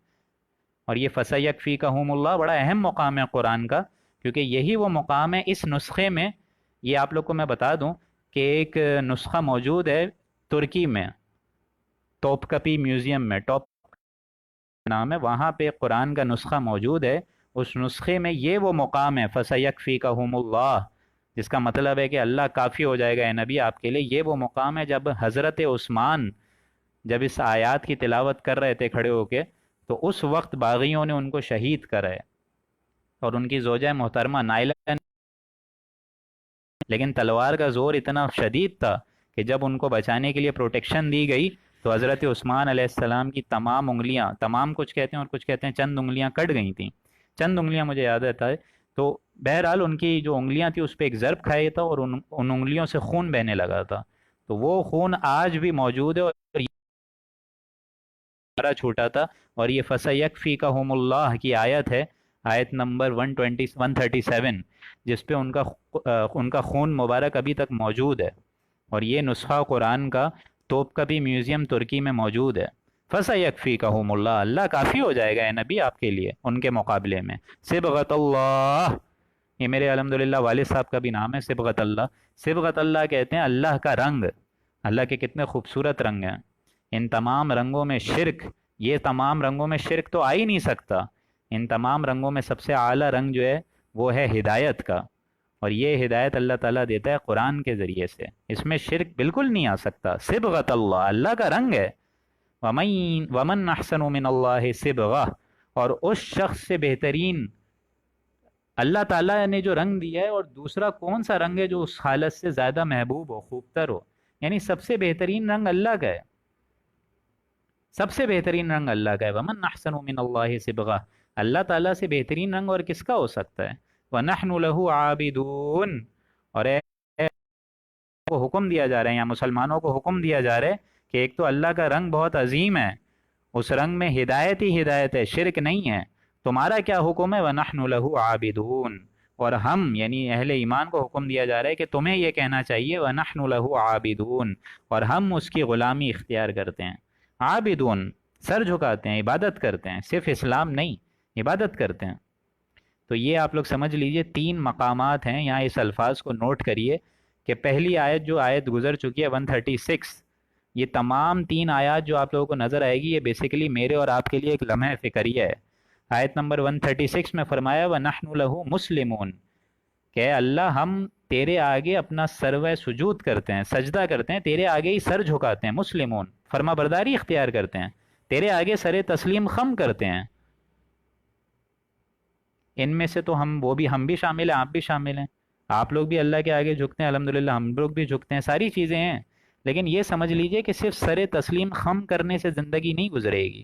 Speaker 1: اور یہ فَسَيَكْفِيكَهُمُ اللَّهُ بڑا اہم مقام ہے قرآن کا، کیونکہ یہی وہ مقام ہے اس نسخے میں۔ یہ آپ لوگ کو میں بتا دوں کہ ایک نسخہ موجود ہے ترکی میں، ٹاپ کپی میوزیم میں، ٹاپ نام ہے، وہاں پہ قرآن کا نسخہ موجود ہے، اس نسخے میں یہ وہ مقام ہے فَسَيَكْفِيكَهُمُ اللَّهُ، جس کا مطلب ہے کہ اللہ کافی ہو جائے گا اے نبی آپ کے لیے۔ یہ وہ مقام ہے جب حضرت عثمان جب اس آیات کی تلاوت کر رہے تھے کھڑے ہو کے، تو اس وقت باغیوں نے ان کو شہید کرا ہے، اور ان کی زوجہ محترمہ نائلہ، لیکن تلوار کا زور اتنا شدید تھا کہ جب ان کو بچانے کے لیے پروٹیکشن دی گئی تو حضرت عثمان علیہ السلام کی تمام انگلیاں، تمام کچھ کہتے ہیں اور کچھ کہتے ہیں چند انگلیاں کٹ گئی تھیں، چند انگلیاں مجھے یاد آتا ہے، تو بہرحال ان کی جو انگلیاں تھیں اس پہ ایک ضرب کھایا تھا اور ان انگلیوں سے خون بہنے لگا تھا، تو وہ خون آج بھی موجود ہے، اور یہ چھوٹا تھا، اور یہ فَسَيَكْفِيكَهُمُ اللَّهُ کی آیت ہے، آیت نمبر 137، جس پہ ان کا خون مبارک ابھی تک موجود ہے، اور یہ نسخہ قرآن کا توپ کپی میوزیم ترکی میں موجود ہے۔ فَسَيَكْفِيكَهُمُ اللَّهُ، اللہ کافی ہو جائے گا اے نبی آپ کے لیے ان کے مقابلے میں۔ صبغۃ اللہ، یہ میرے الحمدللہ والد صاحب کا بھی نام ہے، صبغت اللہ۔ صبغت اللہ کہتے ہیں اللہ کا رنگ۔ اللہ کے کتنے خوبصورت رنگ ہیں، ان تمام رنگوں میں شرک، یہ تمام رنگوں میں شرک تو آ ہی نہیں سکتا۔ ان تمام رنگوں میں سب سے اعلیٰ رنگ جو ہے وہ ہے ہدایت کا، اور یہ ہدایت اللہ تعالیٰ دیتا ہے قرآن کے ذریعے سے، اس میں شرک بالکل نہیں آ سکتا۔ صبغت اللہ، اللہ کا رنگ ہے۔ ومن احسن من اللہ صبغہ، اور اس شخص سے بہترین اللہ تعالیٰ نے جو رنگ دیا ہے، اور دوسرا کون سا رنگ ہے جو اس حالت سے زیادہ محبوب ہو، خوبتر ہو؟ یعنی سب سے بہترین رنگ اللہ کا ہے، سب سے بہترین رنگ اللہ کا ہے۔ ومن احسن من اللہ صبغہ، اللہ تعالیٰ سے بہترین رنگ اور کس کا ہو سکتا ہے؟ وَنَحْنُ لَهُ عَابِدُونَ، اور کو حکم دیا جا رہا ہے، یا مسلمانوں کو حکم دیا جا رہا ہے کہ ایک تو اللہ کا رنگ بہت عظیم ہے، اس رنگ میں ہدایت ہی ہدایت ہے، شرک نہیں ہے۔ تمہارا کیا حکم ہے؟ وَنَحْنُ لَهُ عَابِدُونَ، اور ہم یعنی اہل ایمان کو حکم دیا جا رہا ہے کہ تمہیں یہ کہنا چاہیے وَنَحْنُ لَهُ عَابِدُونَ، اور ہم اس کی غلامی اختیار کرتے ہیں۔ عابدون، سر جھکاتے ہیں، عبادت کرتے ہیں، صرف اسلام نہیں، عبادت کرتے ہیں۔ تو یہ آپ لوگ سمجھ لیجئے 3 مقامات ہیں، یہاں اس الفاظ کو نوٹ کریے کہ پہلی آیت جو آیت گزر چکی ہے 136، یہ تمام 3 آیات جو آپ لوگوں کو نظر آئے گی، یہ بیسیکلی میرے اور آپ کے لیے ایک لمحہ فکریہ ہے۔ آیت نمبر 136 میں فرمایا وَنَحْنُ لَهُ مُسْلِمُونَ، کہ اللہ ہم تیرے آگے اپنا سرو سجود کرتے ہیں، سجدہ کرتے ہیں، تیرے آگے ہی سر جھکاتے ہیں، مسلمون فرما برداری اختیار کرتے ہیں، تیرے آگے سر تسلیم خم کرتے ہیں۔ ان میں سے تو ہم بھی شامل ہیں، آپ بھی شامل ہیں، آپ لوگ بھی اللہ کے آگے جھکتے ہیں، الحمدللہ ہم لوگ بھی جھکتے ہیں، ساری چیزیں ہیں۔ لیکن یہ سمجھ لیجئے کہ صرف سر تسلیم خم کرنے سے زندگی نہیں گزرے گی،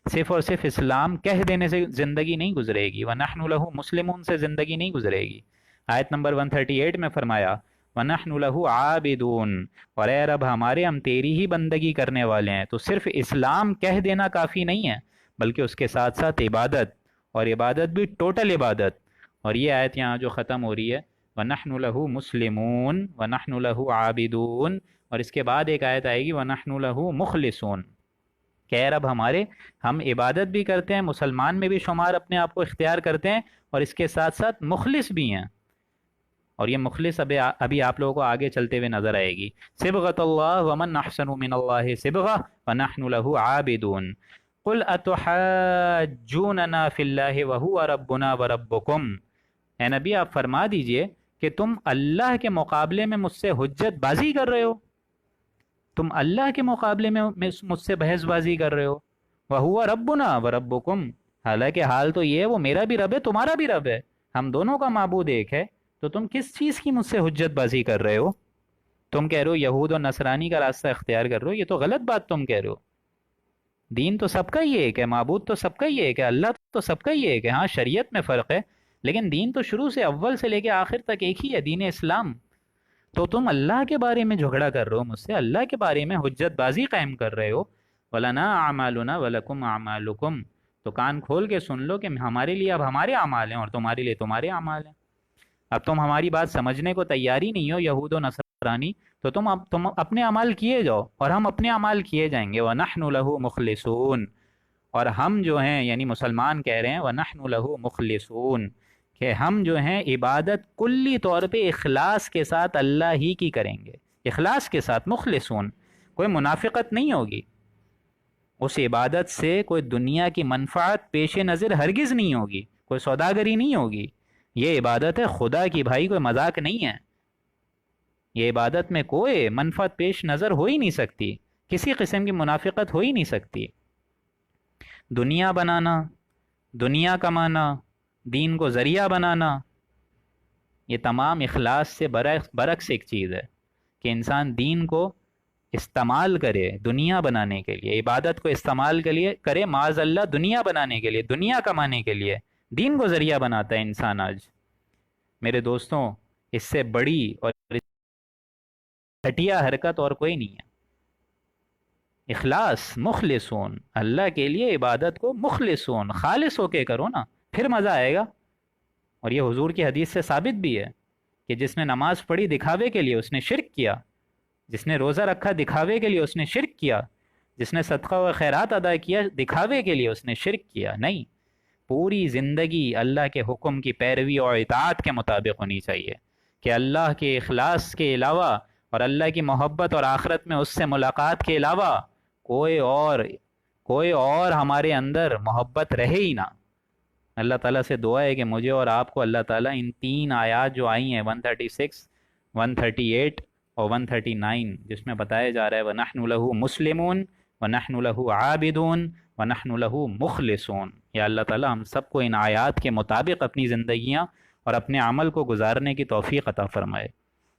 Speaker 1: صرف اور صرف اسلام کہہ دینے سے زندگی نہیں گزرے گی، وَنَحْنُ لَهُ مُسْلِمُونَ سے زندگی نہیں گزرے گی۔ آیت نمبر 138 میں فرمایا وَنَحْنُ لَهُ عَابِدُونَ، اور اے رب ہمارے، ہم تیری ہی بندگی کرنے والے ہیں۔ تو صرف اسلام کہہ دینا کافی نہیں ہے، بلکہ اس کے ساتھ ساتھ عبادت، اور عبادت بھی ٹوٹل عبادت۔ اور یہ آیت یہاں جو ختم ہو رہی ہے وَنَحْنُ لَهُ مُسْلِمُونَ وَنَحْنُ لَهُ عَابِدُونَ، اور اس کے بعد ایک آیت آئے گی وَنَحْنُ لَهُ مُخْلِصُونَ، کہ اے رب ہمارے، ہم عبادت بھی کرتے ہیں، مسلمان میں بھی شمار اپنے آپ کو اختیار کرتے ہیں، اور اس کے ساتھ ساتھ مخلص بھی ہیں۔ اور یہ مخلص ابھی آپ لوگوں کو آگے چلتے ہوئے نظر آئے گی۔ صبغۃ اللہ ومن احسن من اللہ صبغہ ونحن له عابدون قل اتحاجوننا فی اللہ وهو ربنا وربکم، اے نبی آپ فرما دیجئے کہ تم اللہ کے مقابلے میں مجھ سے حجت بازی کر رہے ہو، تم اللہ کے مقابلے میں مجھ سے بحث بازی کر رہے ہو، وَهُوَ رَبُّنَا وَرَبُّكُمْ، حالانکہ حال تو یہ ہے وہ میرا بھی رب ہے، تمہارا بھی رب ہے، ہم دونوں کا معبود ایک ہے، تو تم کس چیز کی مجھ سے حجت بازی کر رہے ہو؟ تم کہہ رہے ہو یہود و نصرانی کا راستہ اختیار کر رہے ہو، یہ تو غلط بات تم کہہ رہے ہو۔ دین تو سب کا ہی ایک ہے، معبود تو سب کا ہی ایک ہے، اللہ تو سب کا ہی ایک ہے، ہاں شریعت میں فرق ہے، لیکن دین تو شروع سے اول سے لے کے آخر تک ایک ہی ہے، دین اسلام۔ تو تم اللہ کے بارے میں جھگڑا کر رہے ہو مجھ سے، اللہ کے بارے میں حجت بازی قائم کر رہے ہو۔ وَلَنَا أَعْمَالُنَا وَلَكُمْ أَعْمَالُكُمْ، تو کان کھول کے سن لو کہ ہمارے لیے اب ہمارے اعمال ہیں اور تمہارے لیے تمہارے اعمال ہیں۔ اب تم ہماری بات سمجھنے کو تیار ہی نہیں ہو یہود و نصرانی، تو تم اپنے اعمال کیے جاؤ اور ہم اپنے اعمال کیے جائیں گے۔ وَنَحْنُ لَهُ مُخْلِصُونَ، اور ہم جو ہیں یعنی مسلمان کہہ رہے ہیں وَنَحْنُ لَهُ مُخْلِصُونَ، کہ ہم جو ہیں عبادت کلی طور پہ اخلاص کے ساتھ اللہ ہی کی کریں گے، اخلاص کے ساتھ، مخلصون، کوئی منافقت نہیں ہوگی، اس عبادت سے کوئی دنیا کی منفعت پیش نظر ہرگز نہیں ہوگی، کوئی سوداگری نہیں ہوگی، یہ عبادت ہے خدا کی بھائی، کوئی مذاق نہیں ہے، یہ عبادت میں کوئی منفعت پیش نظر ہو ہی نہیں سکتی، کسی قسم کی منافقت ہو ہی نہیں سکتی۔ دنیا بنانا، دنیا کمانا، دین کو ذریعہ بنانا، یہ تمام اخلاص سے برعکس ایک چیز ہے کہ انسان دین کو استعمال کرے دنیا بنانے کے لیے، عبادت کو استعمال کے لیے کرے معاذ اللہ دنیا بنانے کے لیے، دنیا کمانے کے لیے، دین کو ذریعہ بناتا ہے انسان آج۔ میرے دوستوں، اس سے بڑی اور گھٹیا حرکت اور کوئی نہیں ہے۔ اخلاص، مخلصون، اللہ کے لیے عبادت کو مخلصون، خالص ہو کے کرو نا، پھر مزہ آئے گا۔ اور یہ حضور کی حدیث سے ثابت بھی ہے کہ جس نے نماز پڑھی دکھاوے کے لیے اس نے شرک کیا، جس نے روزہ رکھا دکھاوے کے لیے اس نے شرک کیا، جس نے صدقہ و خیرات ادا کیا دکھاوے کے لیے اس نے شرک کیا۔ نہیں، پوری زندگی اللہ کے حکم کی پیروی اور اطاعت کے مطابق ہونی چاہیے، کہ اللہ کے اخلاص کے علاوہ اور اللہ کی محبت اور آخرت میں اس سے ملاقات کے علاوہ کوئی اور ہمارے اندر محبت رہے ہی نہ۔ اللہ تعالیٰ سے دعا ہے کہ مجھے اور آپ کو اللہ تعالیٰ ان 3 آیات جو آئی ہیں 136، 138 اور 139، جس میں بتایا جا رہا ہے وَنَحْنُ لَهُ مُسْلِمُونَ وَنَحْنُ لَهُ عَابِدُونَ وَنَحْنُ لَهُ مُخْلِصُونَ، یا اللہ تعالیٰ ہم سب کو ان آیات کے مطابق اپنی زندگیاں اور اپنے عمل کو گزارنے کی توفیق عطا فرمائے۔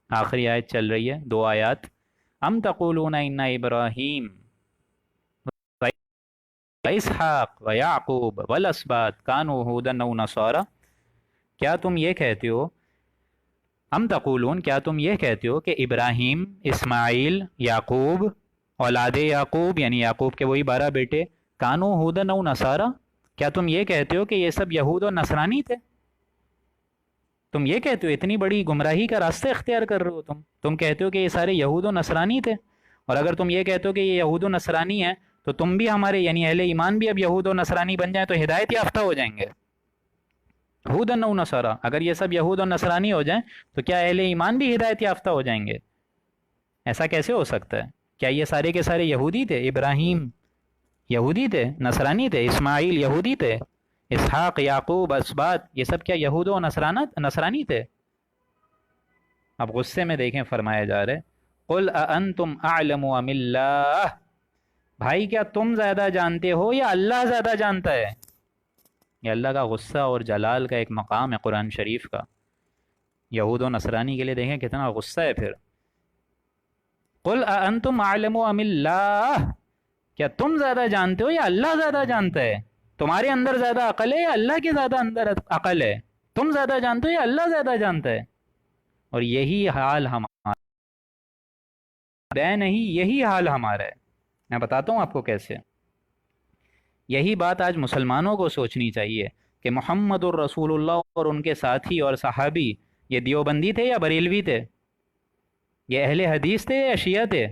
Speaker 1: آخری آیت چل رہی ہے، 2 آیات۔ ام تقولون ان ابراہیم واسحاق ویعقوب والاسباط کانوا ھودا او نصارا، کیا تم یہ کہتے ہو، ام تقولون کیا تم یہ کہتے ہو کہ ابراہیم، اسماعیل، یعقوب، اولاد یعقوب یعنی یعقوب کے وہی 12 بیٹے، کانوا ھودا او نصارا، کیا تم یہ کہتے ہو کہ یہ سب یہود اور نصرانی تھے؟ تم یہ کہتے ہو، اتنی بڑی گمراہی کا راستہ اختیار کر رہے ہو تم کہتے ہو کہ یہ سارے یہود و نصرانی تھے، اور اگر تم یہ کہتے ہو کہ یہ یہود و نصرانی ہیں تو تم بھی ہمارے یعنی اہل ایمان بھی اب یہود و نصرانی بن جائیں تو ہدایت یافتہ ہو جائیں گے۔ ہودن و نصارا، اگر یہ سب یہود و نصرانی ہو جائیں تو کیا اہل ایمان بھی ہدایت یافتہ ہو جائیں گے؟ ایسا کیسے ہو سکتا ہے؟ کیا یہ سارے کے سارے یہودی تھے؟ ابراہیم یہودی تھے، نصرانی تھے، اسماعیل یہودی تھے، اسحاق، یعقوب، اسباط، یہ سب کیا یہود و نصرانی تھے؟ اب غصے میں دیکھیں فرمایا جا رہا ہے قل اانتم اعلم ام اللہ، بھائی کیا تم زیادہ جانتے ہو یا اللہ زیادہ جانتا ہے؟ یہ اللہ کا غصہ اور جلال کا ایک مقام ہے قرآن شریف کا۔ یہود و نصرانی کے لیے دیکھیں کتنا غصہ ہے پھر۔ قل اانتم اعلم ام اللہ، کیا تم زیادہ جانتے ہو یا اللہ زیادہ جانتا ہے؟ تمہارے اندر زیادہ عقل ہے یا اللہ کے زیادہ اندر عقل ہے؟ تم زیادہ جانتے ہو یا اللہ زیادہ جانتا ہے؟ اور یہی حال ہمارا ہے، نہیں یہی حال ہمارا ہے۔ میں بتاتا ہوں آپ کو کیسے۔ یہی بات آج مسلمانوں کو سوچنی چاہیے کہ محمد الرسول اللہ اور ان کے ساتھی اور صحابی یہ دیوبندی تھے یا بریلوی تھے؟ یہ اہل حدیث تھے یا شیعہ تھے؟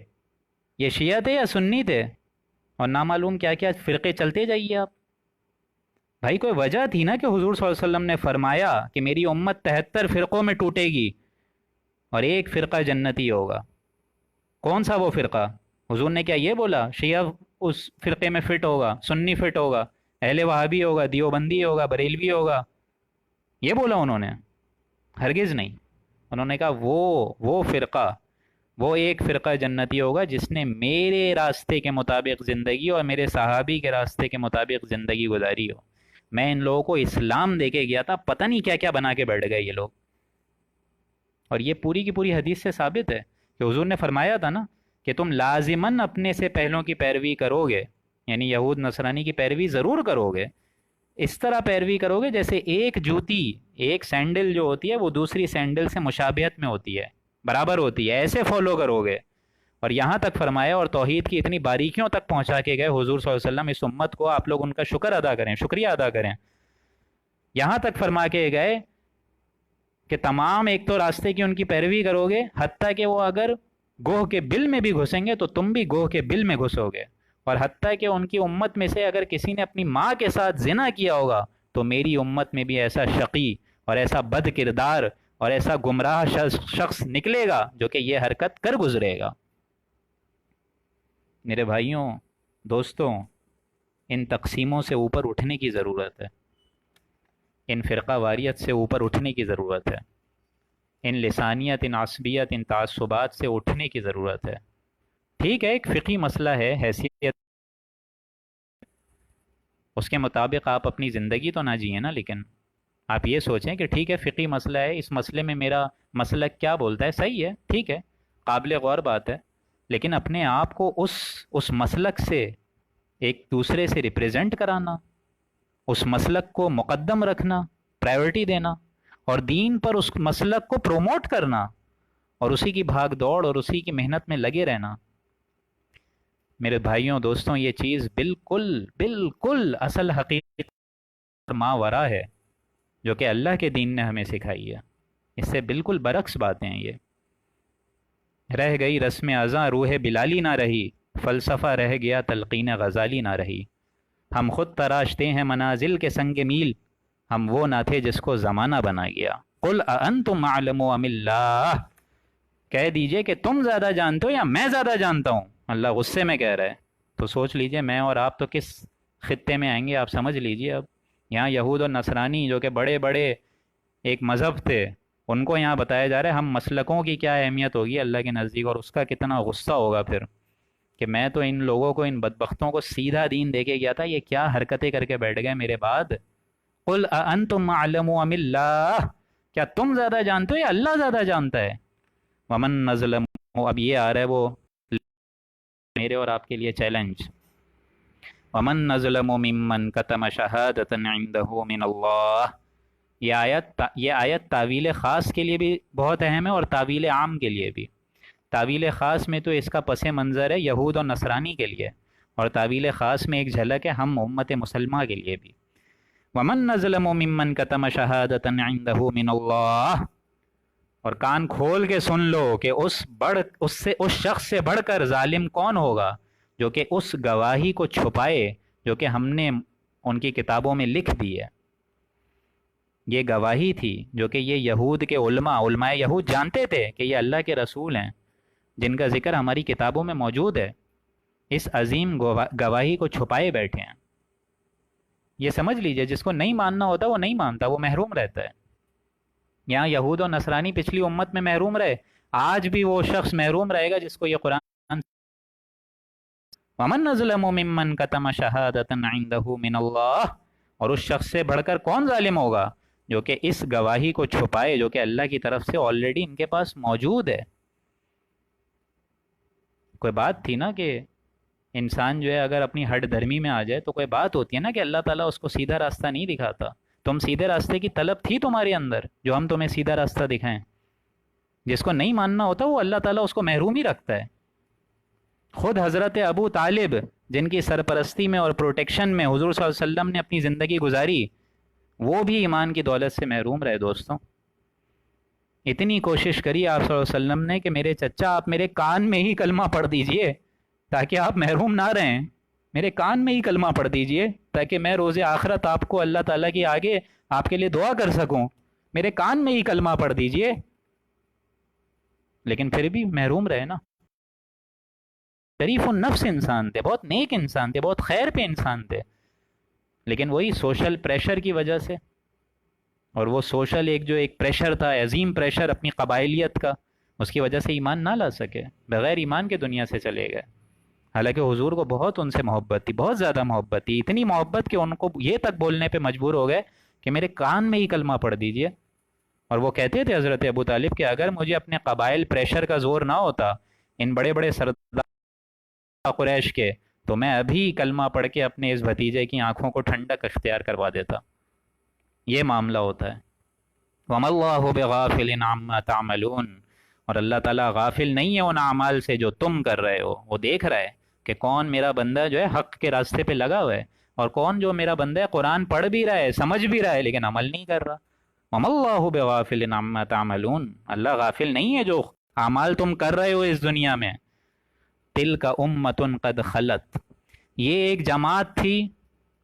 Speaker 1: یہ شیعہ تھے یا سنی تھے؟ اور نامعلوم کیا کیا فرقے چلتے جائیے آپ۔ بھائی کوئی وجہ تھی نا کہ حضور صلی اللہ علیہ وسلم نے فرمایا کہ میری امت 73 فرقوں میں ٹوٹے گی اور ایک فرقہ جنتی ہوگا۔ کون سا وہ فرقہ؟ حضور نے کیا یہ بولا شیعہ اس فرقے میں فٹ ہوگا، سنی فٹ ہوگا، اہل وہابی ہوگا، دیوبندی ہوگا، بریلوی ہوگا؟ یہ بولا انہوں نے؟ ہرگز نہیں۔ انہوں نے کہا وہ فرقہ، وہ ایک فرقہ جنتی ہوگا جس نے میرے راستے کے مطابق زندگی اور میرے صحابی کے راستے کے مطابق زندگی گزاری ہو۔ میں ان لوگوں کو اسلام دے کے گیا تھا، پتہ نہیں کیا کیا بنا کے بیٹھ گئے یہ لوگ۔ اور یہ پوری کی پوری حدیث سے ثابت ہے کہ حضور نے فرمایا تھا نا کہ تم لازماً اپنے سے پہلوں کی پیروی کرو گے، یعنی یہود نصرانی کی پیروی ضرور کرو گے۔ اس طرح پیروی کرو گے جیسے ایک جوتی، ایک سینڈل جو ہوتی ہے وہ دوسری سینڈل سے مشابہت میں ہوتی ہے، برابر ہوتی ہے، ایسے فالو کرو گے۔ اور یہاں تک فرمایا اور توحید کی اتنی باریکیوں تک پہنچا کے گئے حضور صلی اللہ علیہ وسلم، اس امت کو آپ لوگ ان کا شکر ادا کریں، شکریہ ادا کریں۔ یہاں تک فرما کے گئے کہ تمام ایک تو راستے کی ان کی پیروی کرو گے، حتیٰ کہ وہ اگر گوہ کے بل میں بھی گھسیں گے تو تم بھی گوہ کے بل میں گھسو گے، اور حتیٰ کہ ان کی امت میں سے اگر کسی نے اپنی ماں کے ساتھ زنا کیا ہوگا تو میری امت میں بھی ایسا شقی اور ایسا بد کردار اور ایسا گمراہ شخص نکلے گا جو کہ یہ حرکت کر گزرے گا۔ میرے بھائیوں، دوستوں، ان تقسیموں سے اوپر اٹھنے کی ضرورت ہے، ان فرقہ واریت سے اوپر اٹھنے کی ضرورت ہے، ان لسانیت، ان عصبیت، ان تعصبات سے اٹھنے کی ضرورت ہے۔ ٹھیک ہے ایک فقہی مسئلہ ہے، حیثیت اس کے مطابق آپ اپنی زندگی تو نہ جئیں نا، لیکن آپ یہ سوچیں کہ ٹھیک ہے فقہی مسئلہ ہے، اس مسئلے میں میرا مسلک کیا بولتا ہے، صحیح ہے، ٹھیک ہے، قابل غور بات ہے، لیکن اپنے آپ کو اس مسلک سے ایک دوسرے سے ریپریزنٹ کرانا، اس مسلک کو مقدم رکھنا، پرائیورٹی دینا، اور دین پر اس مسلک کو پروموٹ کرنا، اور اسی کی بھاگ دوڑ اور اسی کی محنت میں لگے رہنا، میرے بھائیوں دوستوں، یہ چیز بالکل اصل حقیقت ماورا ہے جو کہ اللہ کے دین نے ہمیں سکھائی ہے۔ اس سے بالکل برعکس باتیں ہیں یہ۔ رہ گئی رسم ازاں روح بلالی نہ رہی، فلسفہ رہ گیا تلقین غزالی نہ رہی۔ ہم خود تراشتے ہیں منازل کے سنگ میل، ہم وہ نہ تھے جس کو زمانہ بنا گیا۔ قل اانتم اعلم ام اللہ، کہہ دیجئے کہ تم زیادہ جانتے ہو یا میں زیادہ جانتا ہوں۔ اللہ غصے میں کہہ رہا ہے۔ تو سوچ لیجئے میں اور آپ تو کس خطے میں آئیں گے، آپ سمجھ لیجئے۔ اب یہاں یہود اور نصرانی جو کہ بڑے بڑے ایک مذہب تھے، ان کو یہاں بتایا جا رہا ہے ہم مسلکوں کی کیا اہمیت ہوگی اللہ کے نزدیک، اور اس کا کتنا غصہ ہوگا پھر کہ میں تو ان لوگوں کو، ان بدبختوں کو سیدھا دین دے کے گیا تھا، یہ کیا حرکتیں کر کے بیٹھ گئے میرے بعد۔ قل اانتم اعلم ام اللہ، کیا تم زیادہ جانتے ہو یا اللہ زیادہ جانتا ہے۔ ومن نظلم، اب یہ آ رہا ہے وہ میرے اور آپ کے لیے چیلنج۔ ومن نظلم ممن کتم شہادۃ عنده من اللہ، یہ آیت تعویل خاص کے لیے بھی بہت اہم ہے اور تعویل عام کے لیے بھی۔ تعویل خاص میں تو اس کا پس منظر ہے یہود اور نصرانی کے لیے، اور تعویل خاص میں ایک جھلک ہے ہم امت مسلمہ کے لیے بھی۔ ومن نظلم ممن کتم شہادۃ عنده من اللہ، اور کان کھول کے سن لو کہ اس شخص سے بڑھ کر ظالم کون ہوگا جو کہ اس گواہی کو چھپائے جو کہ ہم نے ان کی کتابوں میں لکھ دی ہے۔ یہ گواہی تھی جو کہ یہ یہود کے علماء یہود جانتے تھے کہ یہ اللہ کے رسول ہیں جن کا ذکر ہماری کتابوں میں موجود ہے، اس عظیم گواہی کو چھپائے بیٹھے ہیں۔ یہ سمجھ لیجئے جس کو نہیں ماننا ہوتا وہ نہیں مانتا، وہ محروم رہتا ہے۔ یہاں یہود و نصرانی پچھلی امت میں محروم رہے، آج بھی وہ شخص محروم رہے گا جس کو یہ قرآن وَمَن نَظْلَمُ مِمَّن كَتَمَ شَهَادَةً عِندَهُ مِنَ اللَّهِ، اور اس شخص سے بڑھ کر کون ظالم ہوگا جو کہ اس گواہی کو چھپائے جو کہ اللہ کی طرف سے آلریڈی ان کے پاس موجود ہے۔ کوئی بات تھی نا کہ انسان جو ہے اگر اپنی ہٹ دھرمی میں آ جائے تو کوئی بات ہوتی ہے نا کہ اللہ تعالیٰ اس کو سیدھا راستہ نہیں دکھاتا۔ تم سیدھے راستے کی طلب تھی تمہارے اندر جو ہم تمہیں سیدھا راستہ دکھائیں، جس کو نہیں ماننا ہوتا وہ اللہ تعالیٰ اس کو محروم ہی رکھتا ہے۔ خود حضرت ابو طالب جن کی سرپرستی میں اور پروٹیکشن میں حضور صلی اللہ علیہ وسلم نے اپنی زندگی گزاری، وہ بھی ایمان کی دولت سے محروم رہے۔ دوستوں اتنی کوشش کری آپ صلی اللہ علیہ وسلم نے کہ میرے چچا آپ میرے کان میں ہی کلمہ پڑھ دیجئے تاکہ آپ محروم نہ رہیں، میرے کان میں ہی کلمہ پڑھ دیجئے تاکہ میں روز آخرت آپ کو اللہ تعالیٰ کی آگے آپ کے لیے دعا کر سکوں، میرے کان میں ہی کلمہ پڑھ دیجئے۔ لیکن پھر بھی محروم رہے نا۔ شریف النفس انسان تھے، بہت نیک انسان تھے، بہت خیر پہ انسان تھے، لیکن وہی سوشل پریشر کی وجہ سے، اور وہ سوشل ایک پریشر تھا، عظیم پریشر اپنی قبائلیت کا، اس کی وجہ سے ایمان نہ لا سکے، بغیر ایمان کے دنیا سے چلے گئے۔ حالانکہ حضور کو بہت ان سے محبت تھی، بہت زیادہ محبت تھی، اتنی محبت کہ ان کو یہ تک بولنے پہ مجبور ہو گئے کہ میرے کان میں ہی کلمہ پڑھ دیجئے۔ اور وہ کہتے تھے حضرت ابو طالب کہ اگر مجھے اپنے قبائل پریشر کا زور نہ ہوتا، ان بڑے بڑے سردار قریش کے، تو میں ابھی کلمہ پڑھ کے اپنے اس بھتیجے کی آنکھوں کو ٹھنڈک اختیار کروا دیتا۔ یہ معاملہ ہوتا ہے۔ وَمَا اللَّهُ بِغَافِلٍ عَمَّا تَعْمَلُونَ، اور اللہ تعالیٰ غافل نہیں ہے ان اعمال سے جو تم کر رہے ہو، وہ دیکھ رہا ہے کہ کون میرا بندہ جو ہے حق کے راستے پہ لگا ہوا ہے، اور کون جو میرا بندہ ہے قرآن پڑھ بھی رہا ہے، سمجھ بھی رہا ہے، لیکن عمل نہیں کر رہا۔ وَمَا اللَّهُ بِغَافِلٍ عَمَّا تَعْمَلُونَ، اللہ غافل نہیں ہے جو اعمال تم کر رہے ہو اس دنیا میں۔ تِلْكَ أُمَّةٌ قَدْ خَلَتْ، یہ ایک جماعت تھی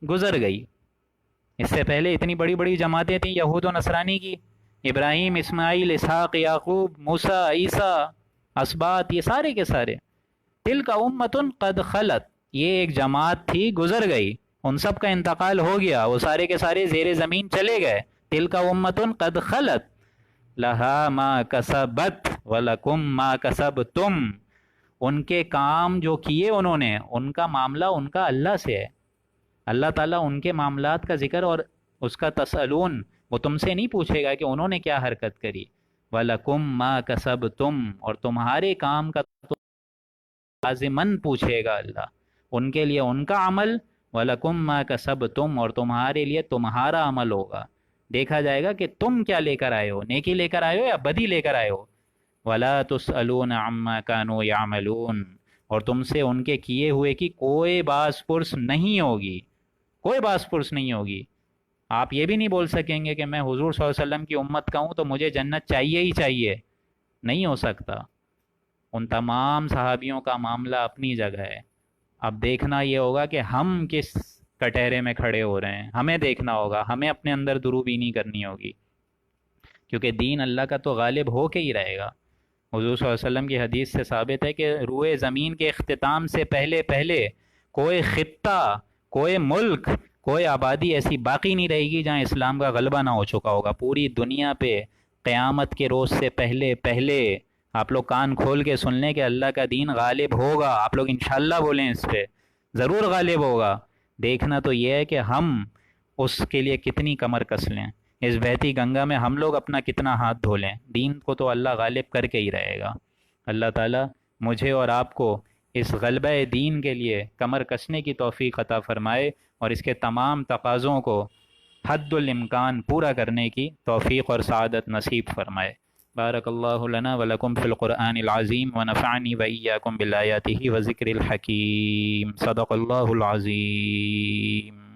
Speaker 1: گزر گئی۔ اس سے پہلے اتنی بڑی بڑی جماعتیں تھیں یہود و نصرانی کی، ابراہیم، اسماعیل، اسحاق، یعقوب، موسیٰ، عیسیٰ، اسباط، یہ سارے کے سارے۔ تِلْكَ أُمَّةٌ قَدْ خَلَتْ، یہ ایک جماعت تھی گزر گئی، ان سب کا انتقال ہو گیا، وہ سارے کے سارے زیر زمین چلے گئے۔ تِلْكَ أُمَّةٌ قَدْ خَلَتْ لَهَا مَا كَسَبَتْ وَلَكُمْ مَا كَسَبْتُمْ، ان کے کام جو کیے انہوں نے، ان کا معاملہ ان کا اللہ سے ہے۔ اللہ تعالیٰ ان کے معاملات کا ذکر اور اس کا تسألون، وہ تم سے نہیں پوچھے گا کہ انہوں نے کیا حرکت کری۔ وَلَكُمْ مَا كَسَبْتُمْ، اور تمہارے کام کا تو لازماً پوچھے گا اللہ، ان کے لیے ان کا عمل، وَلَكُمْ مَا كَسَبْتُمْ، اور تمہارے لیے تمہارا عمل ہوگا۔ دیکھا جائے گا کہ تم کیا لے کر آئے ہو، نیکی لے کر آئے ہو یا بدی لے کر آئے ہو۔ وَلَا تُسْأَلُونَ عَمَّا كَانُوا يَعْمَلُونَ، اور تم سے ان کے کیے ہوئے کی کوئی باز پرس نہیں ہوگی، کوئی باز پرس نہیں ہوگی۔ آپ یہ بھی نہیں بول سکیں گے کہ میں حضور صلی اللہ علیہ وسلم کی امت کا ہوں تو مجھے جنت چاہیے ہی چاہیے، نہیں ہو سکتا۔ ان تمام صحابیوں کا معاملہ اپنی جگہ ہے۔ اب دیکھنا یہ ہوگا کہ ہم کس کٹہرے میں کھڑے ہو رہے ہیں. ہمیں دیکھنا ہوگا, ہمیں اپنے اندر دروبینی کرنی ہوگی, کیونکہ دین اللہ کا تو غالب ہو کے ہی رہے گا. حضور صلی اللہ علیہ وسلم کی حدیث سے ثابت ہے کہ روئے زمین کے اختتام سے پہلے پہلے کوئی خطہ, کوئی ملک, کوئی آبادی ایسی باقی نہیں رہے گی جہاں اسلام کا غلبہ نہ ہو چکا ہوگا. پوری دنیا پہ قیامت کے روز سے پہلے پہلے آپ لوگ کان کھول کے سن لیں کہ اللہ کا دین غالب ہوگا. آپ لوگ انشاءاللہ بولیں, اس پہ ضرور غالب ہوگا. دیکھنا تو یہ ہے کہ ہم اس کے لیے کتنی کمر کس لیں, اس بہتی گنگا میں ہم لوگ اپنا کتنا ہاتھ دھو لیں. دین کو تو اللہ غالب کر کے ہی رہے گا. اللہ تعالیٰ مجھے اور آپ کو اس غلبہ دین کے لیے کمر کسنے کی توفیق عطا فرمائے, اور اس کے تمام تقاضوں کو حد الامکان پورا کرنے کی توفیق اور سعادت نصیب فرمائے. بارک اللہ لنا ولکم فی القرآن العظیم ونفعنی وإیاکم بالآیاتہ وذکر الحکیم. صدق اللہ العظیم.